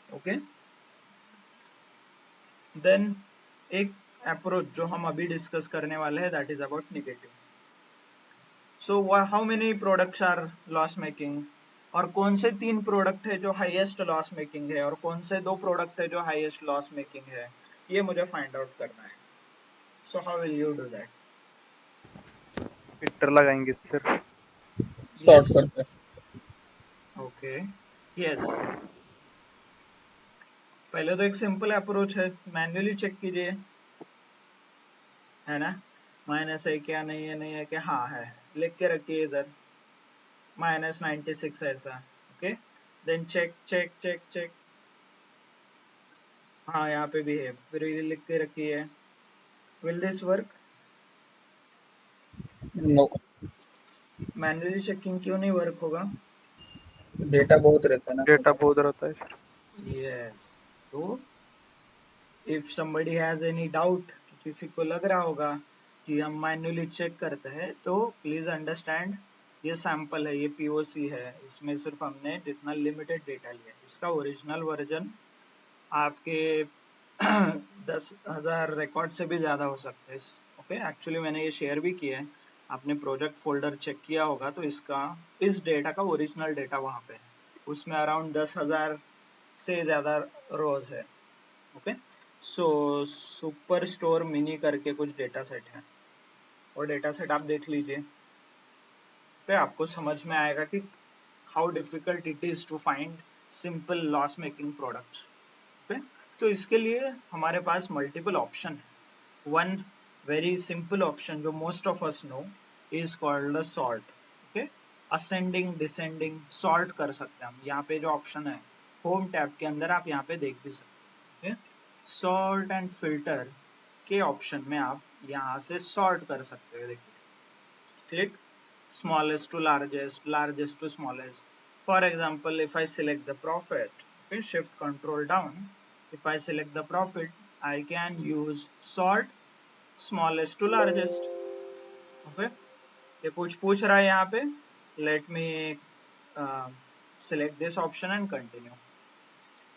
Okay, then एक approach जो हम अभी discuss करने वाले हैं that is about negative. So how many products are loss making, और कौन से 3 प्रोडक्ट है जो हाईएस्ट लॉस मेकिंग है और कौन से 2 प्रोडक्ट है जो हाईएस्ट लॉस मेकिंग है, ये मुझे फाइंड आउट करना है. So how will you do that? Filter लगाएंगे सर. शॉर्ट करके. Okay, yes. पहले तो एक सिंपल अप्रोच है, मैन्युअली चेक कीजिए, है ना. माइनस है क्या, नहीं है, नहीं है क्या, हाँ है, लिख के रखिए इधर -96 ऐसा. Okay, then check check check check, हाँ यहाँ पे भी है, फिर ये लिख के रखिए. Will this work? No, manually checking क्यों नहीं वर्क होगा? डेटा बहुत रहता है ना. डेटा बहुत रहता है सर. यस. तो if somebody has any doubt, किसी को लग रहा होगा कि हम मैन्युअली चेक करते हैं, तो प्लीज अंडरस्टैंड ये सैंपल है, ये पीओसी है, इसमें सिर्फ हमने जितना लिमिटेड डेटा लिया है. इसका ओरिजिनल वर्जन आपके 10,000 रिकॉर्ड से भी ज़्यादा हो सकते हैं. ओके, एक्चुअली मैंने ये शेयर भी किया है, आपने प्रोजेक्ट फोल्डर चेक किया होगा तो इसका इस डेटा का ओरिजिनल डेटा वहाँ पे है, उसमें अराउंड 10,000 से ज़्यादा रोज है. Okay, so super store mini करके कुछ डेटा सेट है, और डेटा सेट आप देख लीजिए, फिर आपको समझ में आएगा कि how difficult it is to find simple loss making products. Okay, तो इसके लिए हमारे पास मल्टीपल ऑप्शन है. वन वेरी सिंपल ऑप्शन जो most of us know is called the sort. Okay, ascending descending sort कर सकते हैं हम. यहाँ पे जो ऑप्शन है होम टैब के अंदर आप यहाँ पे देख भी सकते हैं. सॉर्ट एंड फिल्टर के ऑप्शन में आप यहाँ से सॉर्ट कर सकते हो. देखिए, click smallest to largest, largest to smallest. For example, if I select the profit, okay, shift control down, if I select the profit, I can use sort smallest to largest. Okay, ये कुछ पूछ रहा है यहाँ पे. Let me select this option and continue.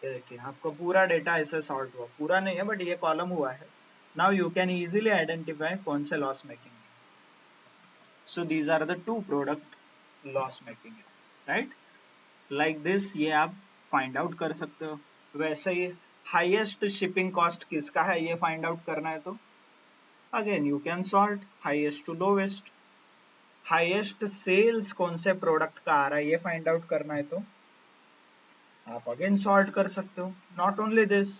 ये देखिए आपका पूरा डेटा ऐसे सॉर्ट हुआ, पूरा नहीं है बट ये कॉलम हुआ है. Now you can easily identify कौन से loss making. So these are the 2 product loss making, right? Like this ये आप find out कर सकते हो. वैसे ही highest shipping cost किसका है ये find out करना है तो again you can sort highest to lowest. highest sales कौन से product का आ रहा है ये find out करना है तो आप again sort कर सकते हो. Not only this,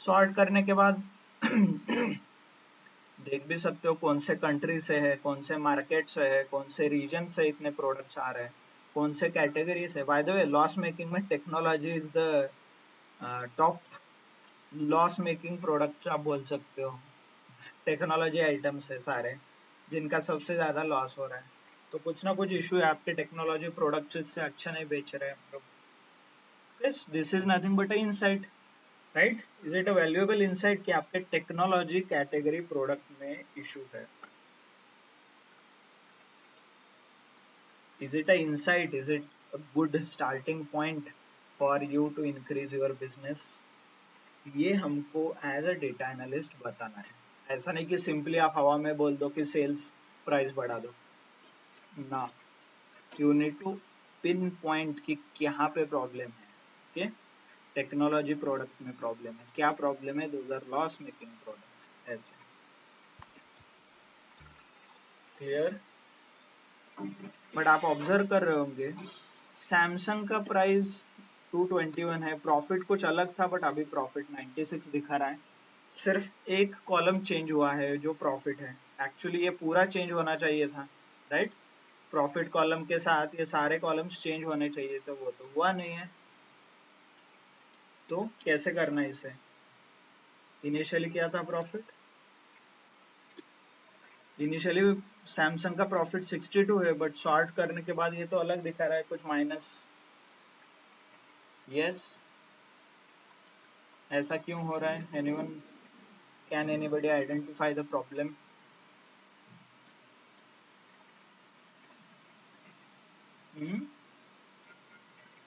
sort करने के बाद देख भी सकते हो कौन से कंट्री से है, कौन से मार्केट से है, कौन से रीजन से इतने प्रोडक्ट्स आ रहे हैं, कौन से कैटेगरी से. By the way loss making में technology is the top loss making product आप बोल सकते हो. टेक्नोलॉजी आइटम्स है सारे जिनका सबसे ज्यादा लॉस हो रहा है, तो कुछ ना कुछ इशू है, आपके टेक्नोलॉजी प्रोडक्ट से अच्छा नहीं बेच रहे हैं हम लोग. This is nothing but a insight, right? Is it a valuable insight कि आपके टेक्नोलॉजी कैटेगरी प्रोडक्ट में इशू है? Is it an insight? Is it a good starting point for you to increase your business? ये हमको एज अ डेटा एनालिस्ट बताना है. ऐसा नहीं कि सिंपली आप हवा में बोल दो कि सेल्स प्राइस बढ़ा दो ना. You need to pinpoint कि यहाँ पे प्रॉब्लम है. ओके, टेक्नोलॉजी प्रोडक्ट में प्रॉब्लम है, क्या प्रॉब्लम है? Those are loss making products. ऐसे क्लियर? बट आप ऑब्जर्व कर रहे होंगे सैमसंग का प्राइस 221 है, प्रॉफिट कुछ अलग था बट अभी प्रॉफिट 96 दिखा रहा है. सिर्फ एक कॉलम चेंज हुआ है जो प्रॉफिट है. एक्चुअली ये पूरा चेंज होना चाहिए था, राइट? प्रॉफिट कॉलम के साथ ये सारे कॉलम्स चेंज होने चाहिए थे, वो तो हुआ नहीं है. तो कैसे करना है इसे? इनिशियली क्या था प्रॉफिट? इनिशियली सैमसंग का प्रॉफिट 62 है बट शॉर्ट करने के बाद ये तो अलग दिखा रहा है, कुछ माइनस यस, ऐसा क्यों हो रहा है? Anyone, can anybody identify the problem?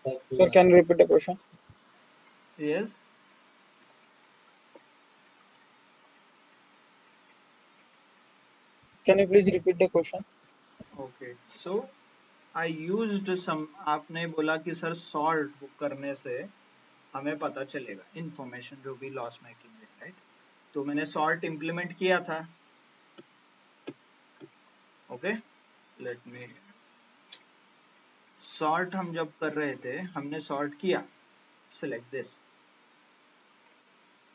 Sir, can you repeat the question? Yes, Can you please repeat the question? Okay, so I used some, आपने बोला कि सर सॉर्ट करने से हमें पता चलेगा इंफॉर्मेशन जो भी लॉस मेकिंग है, राइट? तो मैंने सॉर्ट इम्प्लीमेंट किया था। ओके, लेट मी, सॉर्ट हम जब कर रहे थे, हमने सॉर्ट किया, सिलेक्ट दिस।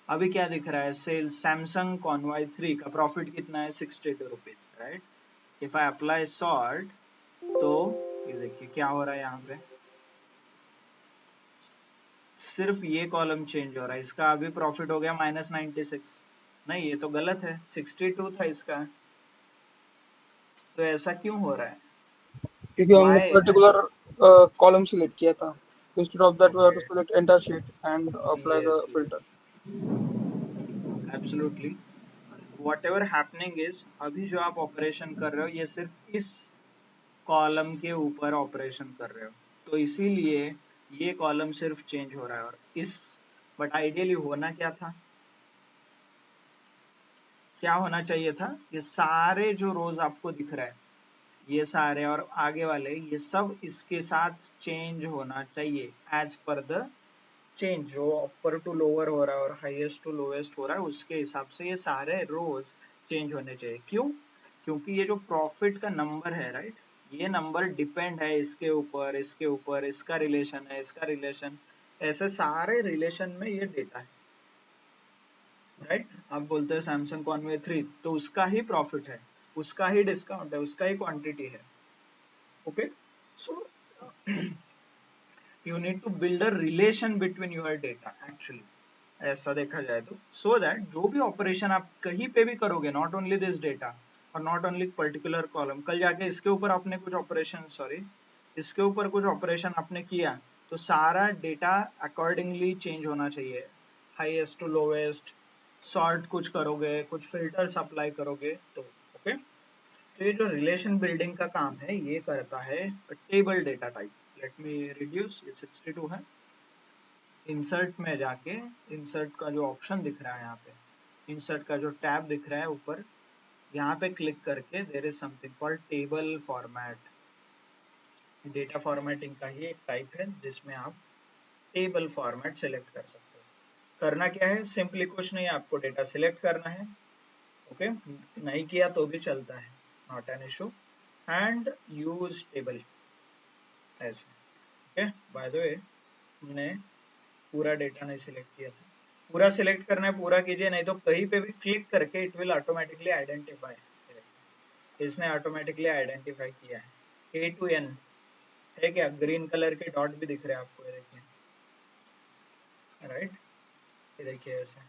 अभी क्या दिख रहा है? सेल सैमसंग कॉन्वॉय 3 का प्रॉफिट कितना है? 62 rupees, right? If I apply sort, तो ये देखिए क्या हो रहा है यहाँ पे, सिर्फ ये कॉलम चेंज हो रहा है। इसका अभी प्रॉफिट हो गया -96। नहीं, ये तो गलत है, 62 था इसका। तो ऐसा क्यों हो रहा है? क्योंकि हमने Why? पर्टिकुलर कॉलम सिलेक्ट किया था. Instead of that, we have to Okay. select entire sheet and apply the Yes, filter. yes, absolutely. Whatever happening is, अभी जो आप ऑपरेशन कर रहे हो, ये सिर्फ इस कॉलम के ऊपर ऑपरेशन कर रहे हो, तो इसीलिए ये कॉलम सिर्फ चेंज हो रहा है। और इस, बट आइडियली होना क्या था, क्या होना चाहिए था? ये सारे जो रोज आपको दिख रहा है, ये सारे और आगे वाले, ये सब इसके साथ चेंज होना चाहिए एज पर द चेंज, जो अपर टू लोअर हो रहा है और हाईएस्ट टू लोएस्ट हो रहा है, उसके हिसाब से ये सारे रोज चेंज होने चाहिए। क्यों? क्योंकि ये जो प्रॉफिट का नंबर है, राइट, ये नंबर डिपेंड है इसके ऊपर, इसके ऊपर, इसका रिलेशन है, इसका रिलेशन, ऐसे सारे रिलेशन में ये डेटा है, राइट? आप बोलते हैं सैमसंग कॉन्वे 3, तो उसका ही प्रॉफिट है, उसका ही डिस्काउंट है, उसका ही क्वांटिटी है। Okay, so you need to build a relation between your data actually, ऐसा देखा जाए तो, so that जो भी ऑपरेशन आप कहीं पे भी करोगे, नॉट ओनली दिस डेटा और नॉट ओनली पर्टिकुलर कॉलम, कल जाके इसके ऊपर आपने कुछ ऑपरेशन, सॉरी, इसके ऊपर कुछ ऑपरेशन आपने किया, तो सारा डेटा अकॉर्डिंगली चेंज होना चाहिए, हाईएस्ट टू लोवेस्ट, सॉर्ट कुछ करोगे, कुछ फिल्टर्स अप्लाई करोगे तो। ओके, तो ये जो रिलेशन बिल्डिंग का काम है, ये करता है table data type. Let me reduce, ये 62 है। इंसर्ट में जाके, इंसर्ट का जो ऑप्शन दिख रहा है यहाँ पे, इंसर्ट का जो टैब दिख रहा है ऊपर, यहाँ पे क्लिक करके there is something called table format. Data formatting का ही एक टाइप है जिसमें आप टेबल फॉर्मेट सिलेक्ट कर सकते हो। करना क्या है? सिंपली कुछ नहीं, आपको डेटा सिलेक्ट करना है। ओके, नहीं किया तो भी चलता है, not an issue, and use table ऐसे। ओके, बाय द वे मैंने पूरा डेटा नहीं सिलेक्ट किया था, पूरा सिलेक्ट करना है, पूरा कीजिए, नहीं तो कहीं पे भी क्लिक करके इट विल ऑटोमेटिकली आइडेंटिफाई, इसने ऑटोमेटिकली आइडेंटिफाई किया है। ए टू एन है क्या? ग्रीन कलर के डॉट भी दिख रहे हैं आपको, ये देखिए, राइट, ये देखिए ऐसे,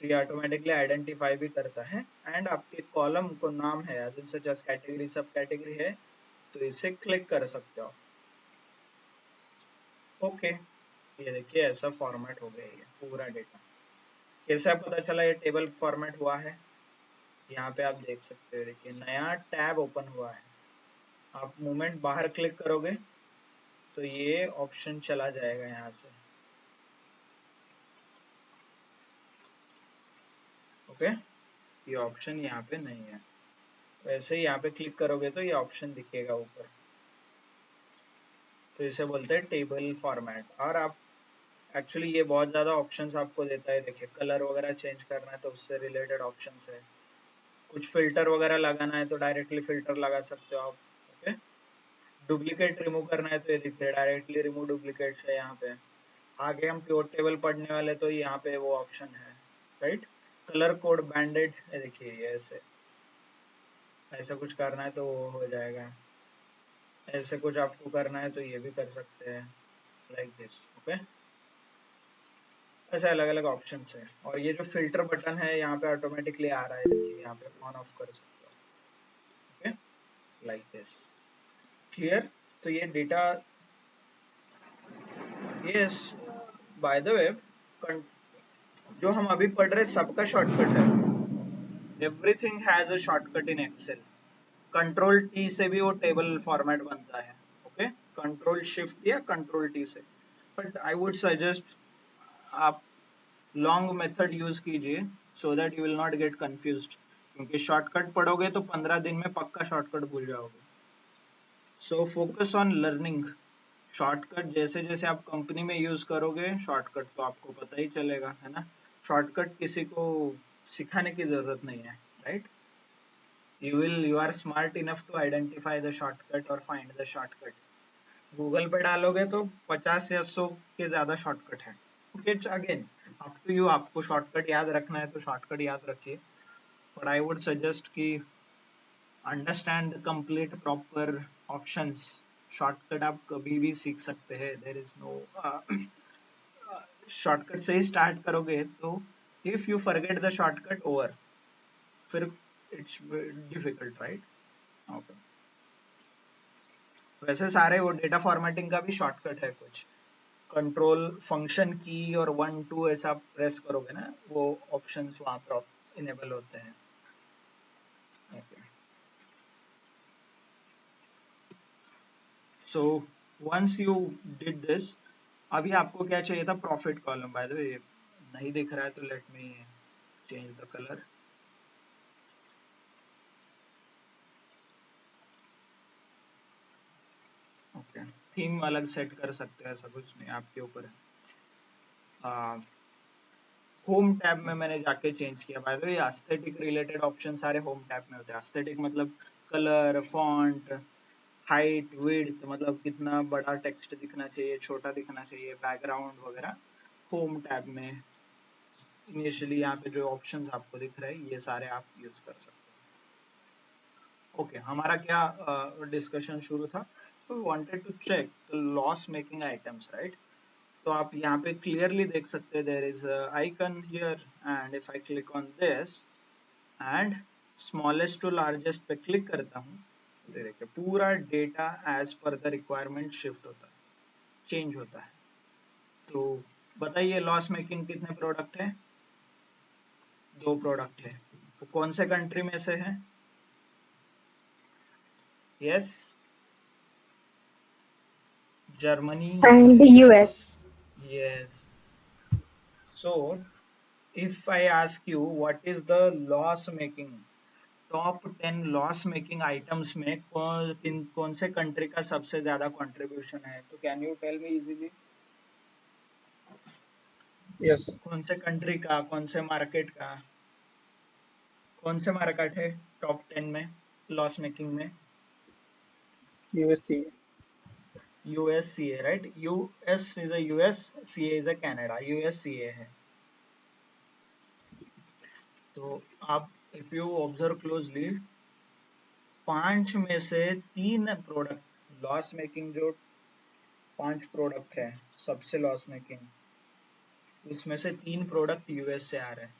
तो ये ऑटोमेटिकली आइडेंटिफाई भी करता है। एंड आपके कॉलम को नाम है, जिनसे जस्ट कैटेगरी सब कैटेगरी है, तो इसे क्लिक कर सकते हो। ओके, ये देखिए ऐसा फॉर्मेट हो गया ये पूरा डेटा। कैसे पता चला ये टेबल फॉर्मेट हुआ है? यहाँ पे आप देख सकते हो, देखिए नया टैब ओपन हुआ है, आप मूवमेंट बाहर क्लिक करोगे तो ये ऑप्शन चला जाएगा यहाँ से। ओके, ये ऑप्शन यहाँ पे नहीं है, वैसे ही यहाँ पे क्लिक करोगे तो ये ऑप्शन दिखेगा ऊपर, तो इसे बोलते हैं टेबल फॉर्मेट। और आप एक्चुअली ये बहुत ज़्यादा ऑप्शंस आपको देता है, देखिए कलर वगैरह चेंज करना है तो उससे रिलेटेड ऑप्शंस है, कुछ फिल्टर वगैरह लगाना है तो डायरेक्टली फिल्टर लगा सकते हो आप। ओके, डुप्लीकेट रिमूव करना है तो ये दिखते डायरेक्टली रिमूव डुप्लीकेट है यहाँ पे। आगे हम प्योर टेबल पढ़ने वाले तो यहाँ पे वो ऑप्शन है, राइट। कलर कोड बैंडेड, देखिए ये ऐसे, ऐसा कुछ करना है तो वो हो जाएगा, ऐसे कुछ आपको करना है तो ये भी कर सकते हैं, लाइक दिस। ओके, ऐसे अलग अलग ऑप्शन है। और ये जो फिल्टर बटन है यहाँ पे ऑटोमेटिकली आ रहा है, देखिए यहाँ पे ऑन ऑफ कर सकते हो। Okay, like this, clear? तो ये data yes, by the way, जो हम अभी पढ़ रहे सबका शॉर्टकट है. Everything has a shortcut in Excel. Control T से भी वो टेबल फॉर्मेट बनता है. ओके, कंट्रोल शिफ्ट या कंट्रोल टी से. बट आई वुड सजेस्ट आप लॉन्ग मेथड यूज कीजिए so that you will not get confused, क्योंकि शॉर्टकट पढ़ोगे तो 15 दिन में पक्का शॉर्टकट भूल जाओगे. So focus on learning. Shortcut जैसे जैसे आप कंपनी में यूज करोगे शॉर्टकट तो आपको पता ही चलेगा, है ना. शॉर्टकट किसी को सिखाने की जरूरत नहीं है, right. You are smart enough to identify the shortcut और फाइंड द शॉर्टकट. गूगल पे डालोगे तो 50 या 100 के ज्यादा शॉर्टकट है. It's again up to you, आपको शॉर्टकट याद रखना है तो शॉर्टकट याद रखिए. बट आई वुड सजेस्ट कि understand the complete proper options. Shortcut आप कभी भी सीख सकते हैं. देयर इज नो शॉर्टकट से ही स्टार्ट करोगे तो if you forget the shortcut over, फिर इट्स डिफिकल्ट, राइट. ओके, वैसे सारे वो डेटा फॉर्मेटिंग का भी शॉर्टकट है कुछ. कंट्रोल फंक्शन की और 1 2 ऐसा प्रेस करोगे ना, वो ऑप्शंस वहां पर इनेबल होते हैं. Okay, so once you did this, अभी आपको क्या चाहिए था, profit column. By the way नहीं दिख रहा है तो let me change the colour. Okay, theme अलग सेट कर सकते हैं, ऐसा कुछ नहीं, आपके ऊपर है. होम टैब में मैंने जाके चेंज किया. Bye the way aesthetic related option सारे होम टैब में होते हैं. एस्थेटिक मतलब कलर, फॉन्ट, हाइट, विड्थ, मतलब कितना बड़ा टेक्स्ट दिखना चाहिए, छोटा दिखना चाहिए, बैकग्राउंड वगैरह होम टैब में. इनिशियली यहाँ पे जो ऑप्शंस आपको दिख रहे हैं ये सारे आप यूज कर सकते हो. ओके, हमारा क्या डिस्कशन शुरू था. We wanted to check the loss making items, right. तो आप यहाँ पे क्लियरली देख सकते हैं there is icon here, and if I click on this and smallest to largest पे क्लिक करता हूँ, देखिए पूरा data as per the requirement shift होता है, चेंज होता है. तो बताइए लॉस मेकिंग कितने प्रोडक्ट है. 2 प्रोडक्ट है. तो कौन से कंट्री में से है. Yes, Germany. And US. Yes. So if I ask you what is the loss making, top 10 loss making items में कौन से कंट्री का सबसे ज्यादा कंट्रीब्यूशन है, तो can you tell me easily. Yes. कौन से कंट्री का, कौन से मार्केट का, कौन से मार्केट है टॉप 10 में लॉस मेकिंग में. USC. USCA, right. US is a US, CA is a Canada. USCA है. तो आप इफ यू ऑब्जर्व क्लोजली, 5 में से 3 प्रोडक्ट लॉस मेकिंग, जो 5 प्रोडक्ट है सबसे लॉस मेकिंग, उसमें से 3 प्रोडक्ट यूएस से आ रहे हैं.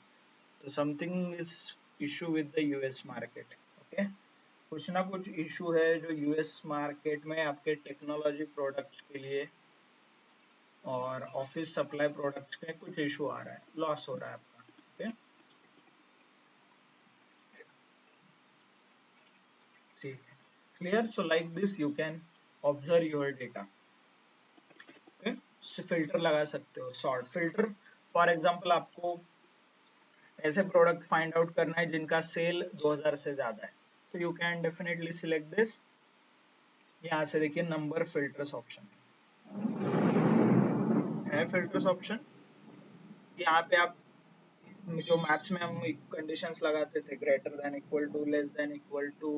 तो something is issue with the US market. Okay, कुछ ना कुछ इशू है जो यूएस मार्केट में आपके टेक्नोलॉजी प्रोडक्ट्स के लिए और ऑफिस सप्लाई प्रोडक्ट्स के कुछ इशू आ रहा है, लॉस हो रहा है आपका. ओके, ठीक है, clear. So like this you can observe your data. Okay, filter लगा सकते हो, सॉर्ट फिल्टर. फॉर एग्जांपल आपको ऐसे प्रोडक्ट फाइंड आउट करना है जिनका सेल 2000 से ज्यादा है, तो you can definitely select this. यहाँ से देखिए नंबर फिल्टर्स ऑप्शन है. फिल्टर्स ऑप्शन यहाँ पे आप जो मैथ्स में हम कंडीशंस लगाते थे, greater than equal to, less than equal to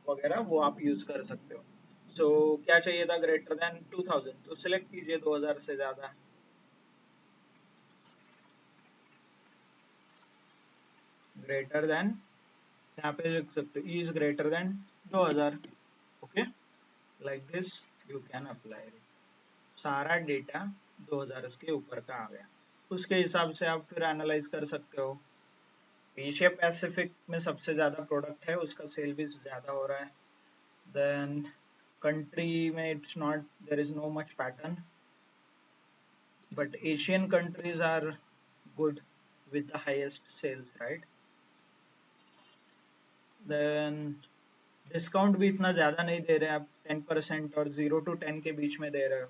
वगैरह, वो आप यूज कर सकते हो. सो क्या चाहिए था, ग्रेटर देन 2000, तो सिलेक्ट कीजिए 2000 से ज्यादा. ग्रेटर देन, यहाँ पे लिख सकते हो is greater than 2000. Okay, like this you can apply. सारा डेटा 2000 के ऊपर का आ गया. उसके हिसाब से आप फिर एनालाइज कर सकते हो. एशिया पैसिफिक में सबसे ज्यादा प्रोडक्ट है, उसका सेल भी ज्यादा हो रहा है. देन कंट्री में it's not, there is no much pattern. but Asian countries are good with the highest sales, right? Then discount भी इतना ज्यादा नहीं दे रहे आप 10% और 0 to 10 के बीच में दे रहे हो,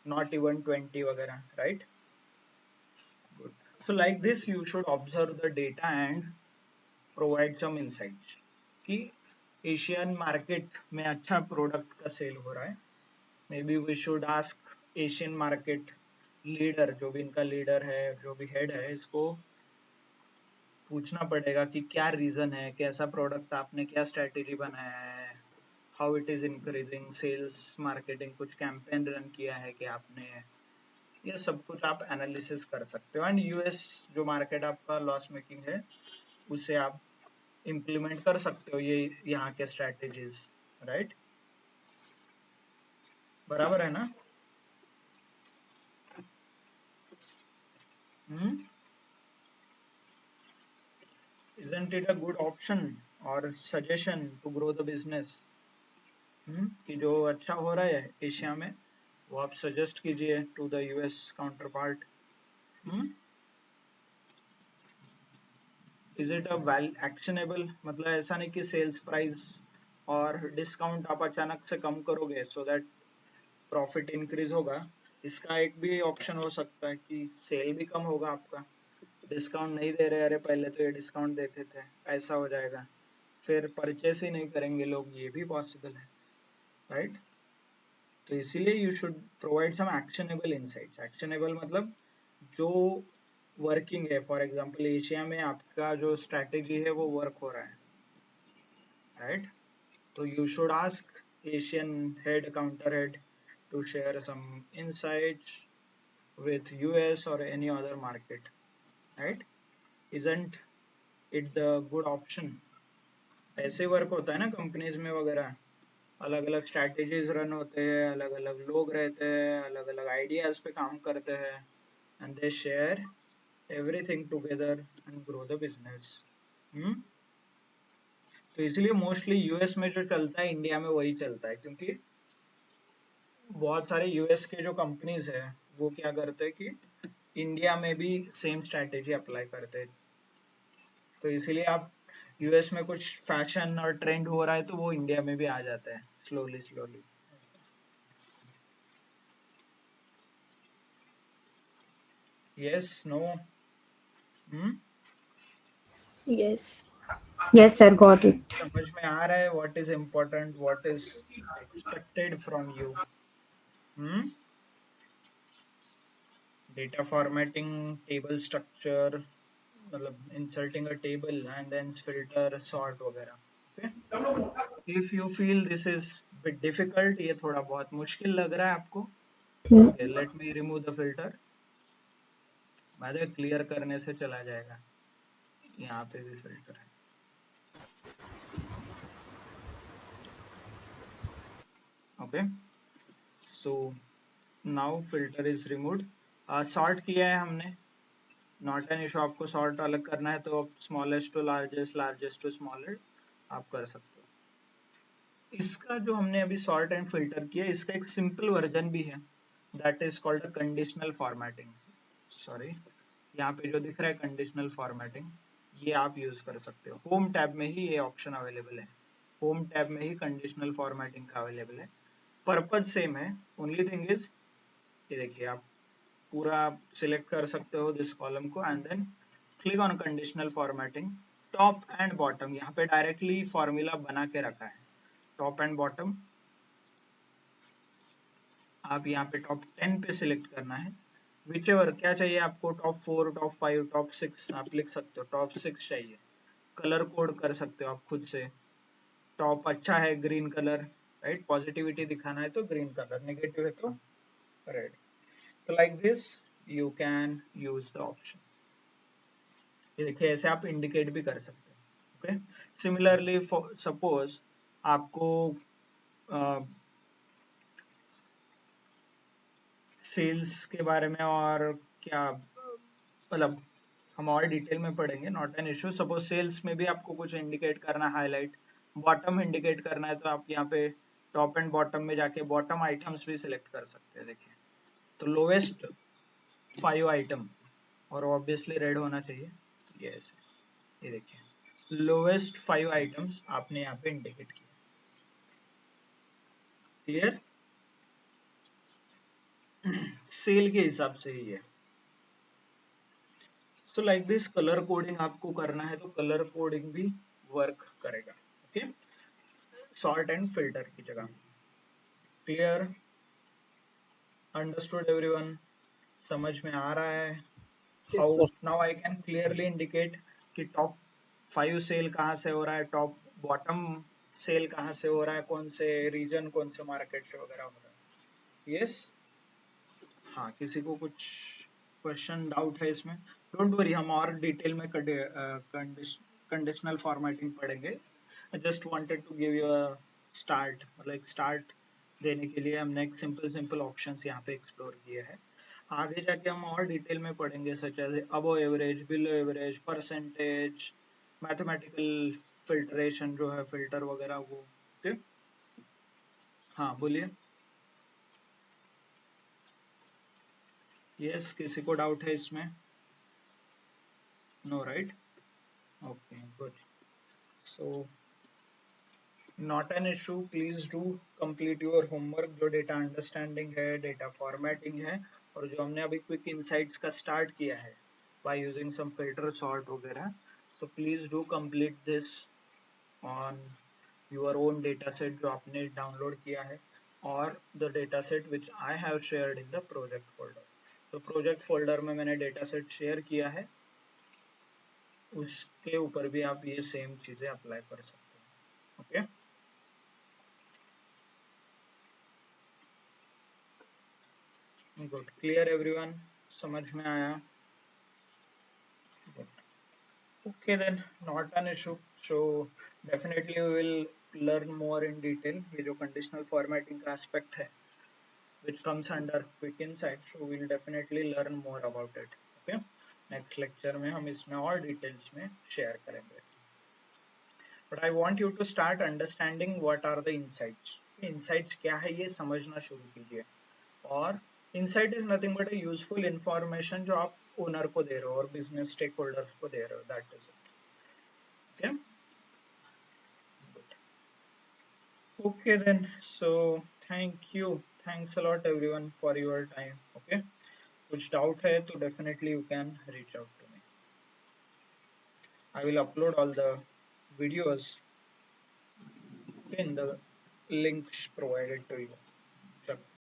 नॉट इवन 20 वगैरह, right? Good. So like this you should observe the data and provide some insights कि एशियन मार्केट में अच्छा प्रोडक्ट का सेल हो रहा है. Maybe we should ask Asian market leader, जो भी इनका लीडर है, जो भी हेड है, इसको पूछना पड़ेगा कि क्या रीजन है, कैसा प्रोडक्ट आपने, क्या स्ट्रेटेजी बनाया है, how it is increasing sales, marketing, कुछ कैंपेन रन किया है कि आपने, ये सब कुछ आप एनालिसिस कर सकते हो. एंड यूएस जो मार्केट आपका लॉस मेकिंग है उसे आप इम्प्लीमेंट कर सकते हो, ये यहाँ के स्ट्रेटेजीज, राइट? बराबर है ना? Isn't it a good option or suggestion to grow the business? कि जो अच्छा हो रहा है एशिया में वो आप सजेस्ट कीजिए to the US counterpart. Is it a well actionable? मतलब ऐसा नहीं कि सेल्स प्राइस और डिस्काउंट आप अचानक से कम करोगे सो दैट प्रॉफिट इंक्रीज होगा. इसका एक भी ऑप्शन हो सकता है कि सेल भी कम होगा आपका, डिस्काउंट नहीं दे रहे, अरे पहले तो ये डिस्काउंट देते थे, ऐसा हो जाएगा, फिर परचेस ही नहीं करेंगे लोग, ये भी पॉसिबल है, राइट? तो इसीलिए you should provide some actionable insights. Actionable मतलब जो वर्किंग है. फॉर एग्जांपल एशिया में आपका जो स्ट्रैटेजी है वो वर्क हो रहा है, राइट? तो you should ask Asian head, counter head to share some insights with US or any other market, right? Isn't it the good option? ऐसे वर्क होता है ना कंपनीज में वगैरह, अलग अलग स्ट्रैटेजीज रन होते हैं, अलग अलग लोग रहते हैं, अलग अलग आइडियाज पे काम करते हैं, and they share everything together and grow the business. तो इसलिए मोस्टली यूएस में जो चलता है इंडिया में वही चलता है, क्योंकि बहुत सारे यूएस के जो कंपनीज है वो क्या करते हैं कि इंडिया में भी सेम स्ट्रैटेजी अप्लाई करते हैं. तो इसीलिए आप यूएस में कुछ फैशन और ट्रेंड हो रहा है तो वो इंडिया में भी आ जाता है slowly slowly. Yes, no? Yes. Yes, sir, got it. समझ में आ रहा है what is important, what is expected from you? Data formatting, table structure, मतलब inserting a table and then filter, sort वगैरह. Okay, if you feel this is bit difficult, ये थोड़ा बहुत मुश्किल लग रहा है आपको, okay, let me remove the filter. बाद में क्लियर करने से चला जाएगा. यहाँ पे भी फिल्टर है. Okay, so now filter is removed. Sort किया है हमने, नॉट एन इशू. आपको सॉर्ट अलग करना है तो smallest to largest, largest to smallest आप कर सकते हो. इसका जो हमने अभी सॉर्ट एंड फिल्टर किया, इसका एक सिंपल वर्जन भी है, that is called a conditional formatting. Sorry, यहाँ पे जो दिख रहा है कंडीशनल फॉर्मेटिंग, ये आप यूज कर सकते हो. होम टैब में ही ये ऑप्शन अवेलेबल है, होम टैब में ही कंडीशनल फॉर्मेटिंग का अवेलेबल है. पर्पज सेम है, ओनली थिंग इज ये देखिए, आप पूरा सिलेक्ट कर सकते हो दिस कॉलम को and then click on conditional formatting. Top and bottom यहाँ पे डायरेक्टली फॉर्मूला बना के रखा है, टॉप एंड बॉटम. आप यहाँ पे टॉप 10 पे सिलेक्ट करना है, विचेवर क्या चाहिए आपको, टॉप 4, टॉप 5, टॉप 6 आप लिख सकते हो. टॉप 6 चाहिए, कलर कोड कर सकते हो आप खुद से. टॉप अच्छा है ग्रीन कलर, राइट? पॉजिटिविटी दिखाना है तो ग्रीन कलर, नेगेटिव है तो रेड. तो like this you can use the option. ये देखिए, ऐसे आप इंडिकेट भी कर सकते हो. ओके, सिमिलरली सपोज आपको सेल्स के बारे में और क्या, मतलब हम और डिटेल में पढ़ेंगे, not an issue. Suppose sales में भी आपको कुछ इंडिकेट करना है, हाईलाइट, बॉटम इंडिकेट करना है, तो आप यहाँ पे टॉप एंड बॉटम में जाके बॉटम आइटम्स भी सिलेक्ट कर सकते हैं. देखिए, तो लोवेस्ट 5 आइटम और ऑब्वियसली रेड होना चाहिए। यस, ये देखिए लोवेस्ट 5 आइटम्स आपने यहाँ पे इंडिकेट किया। क्लियर? सेल के हिसाब से ही है। So like this colour coding आपको करना है तो कलर कोडिंग भी वर्क करेगा। ओके, सॉर्ट एंड फिल्टर की जगह। क्लियर? Understood everyone? समझ में आ रहा है? Yes, how sir. Now I can clearly indicate कि टॉप 5 सेल कहाँ से हो रहा है, टॉप बॉटम सेल कहाँ से हो रहा है, कौन से रीजन, कौन से मार्केट से वगैरह हो रहा है। यस? हाँ, किसी को कुछ क्वेश्चन डाउट है इसमें? डोंट वरी, हम और डिटेल में कंडीशनल फॉर्मेटिंग पढ़ेंगे। I just wanted to give you a start, मतलब एक स्टार्ट देने के लिए हमने एक सिंपल ऑप्शंस यहाँ पे एक्सप्लोर किए हैं। आगे जाके हम और डिटेल में पढ़ेंगे such as above average, below average, percentage, mathematical filtration जो है, फिल्टर वगैरह वो। ठीक? हाँ बोलिए। यस, किसी को डाउट है इसमें? No right? Okay good. So not an issue, please do complete your homework. जो डेटा अंडरस्टैंडिंग है, डेटा फॉर्मेटिंग है, और जो हमने अभी क्विक इनसाइट्स का स्टार्ट किया है by using some filter sort वगैरह, so please do complete this on your own data set जो आपने डाउनलोड किया है, और the data set which I have shared in the project folder. तो प्रोजेक्ट फोल्डर में मैंने डेटा सेट शेयर किया है, उसके ऊपर भी आप ये सेम चीजें अप्लाई कर सकते हैं। Okay, good. Clear everyone? समझ में आया? Good. Okay then, not an issue. So definitely we will learn more in detail. ये जो कंडीशनल फॉर्मेटिंग का एस्पेक्ट है which comes under quick insight, so we'll definitely learn more about it. Okay, next lecture में हम इसमें और डिटेल्स में शेयर करेंगे। But I want you to start understanding what are the insights. Insights क्या है ये समझना शुरू कीजिए। और insight is nothing but a useful information जो आप ओनर को दे रहे हो और बिजनेस स्टेक होल्डर्स को दे रहे हो। That is it. Okay. Good. Okay then. So thank you. Thanks a lot everyone for your time. Okay. कुछ डाउट है तो definitely you can reach out to me. I will upload all the videos in the links provided to you. Sure.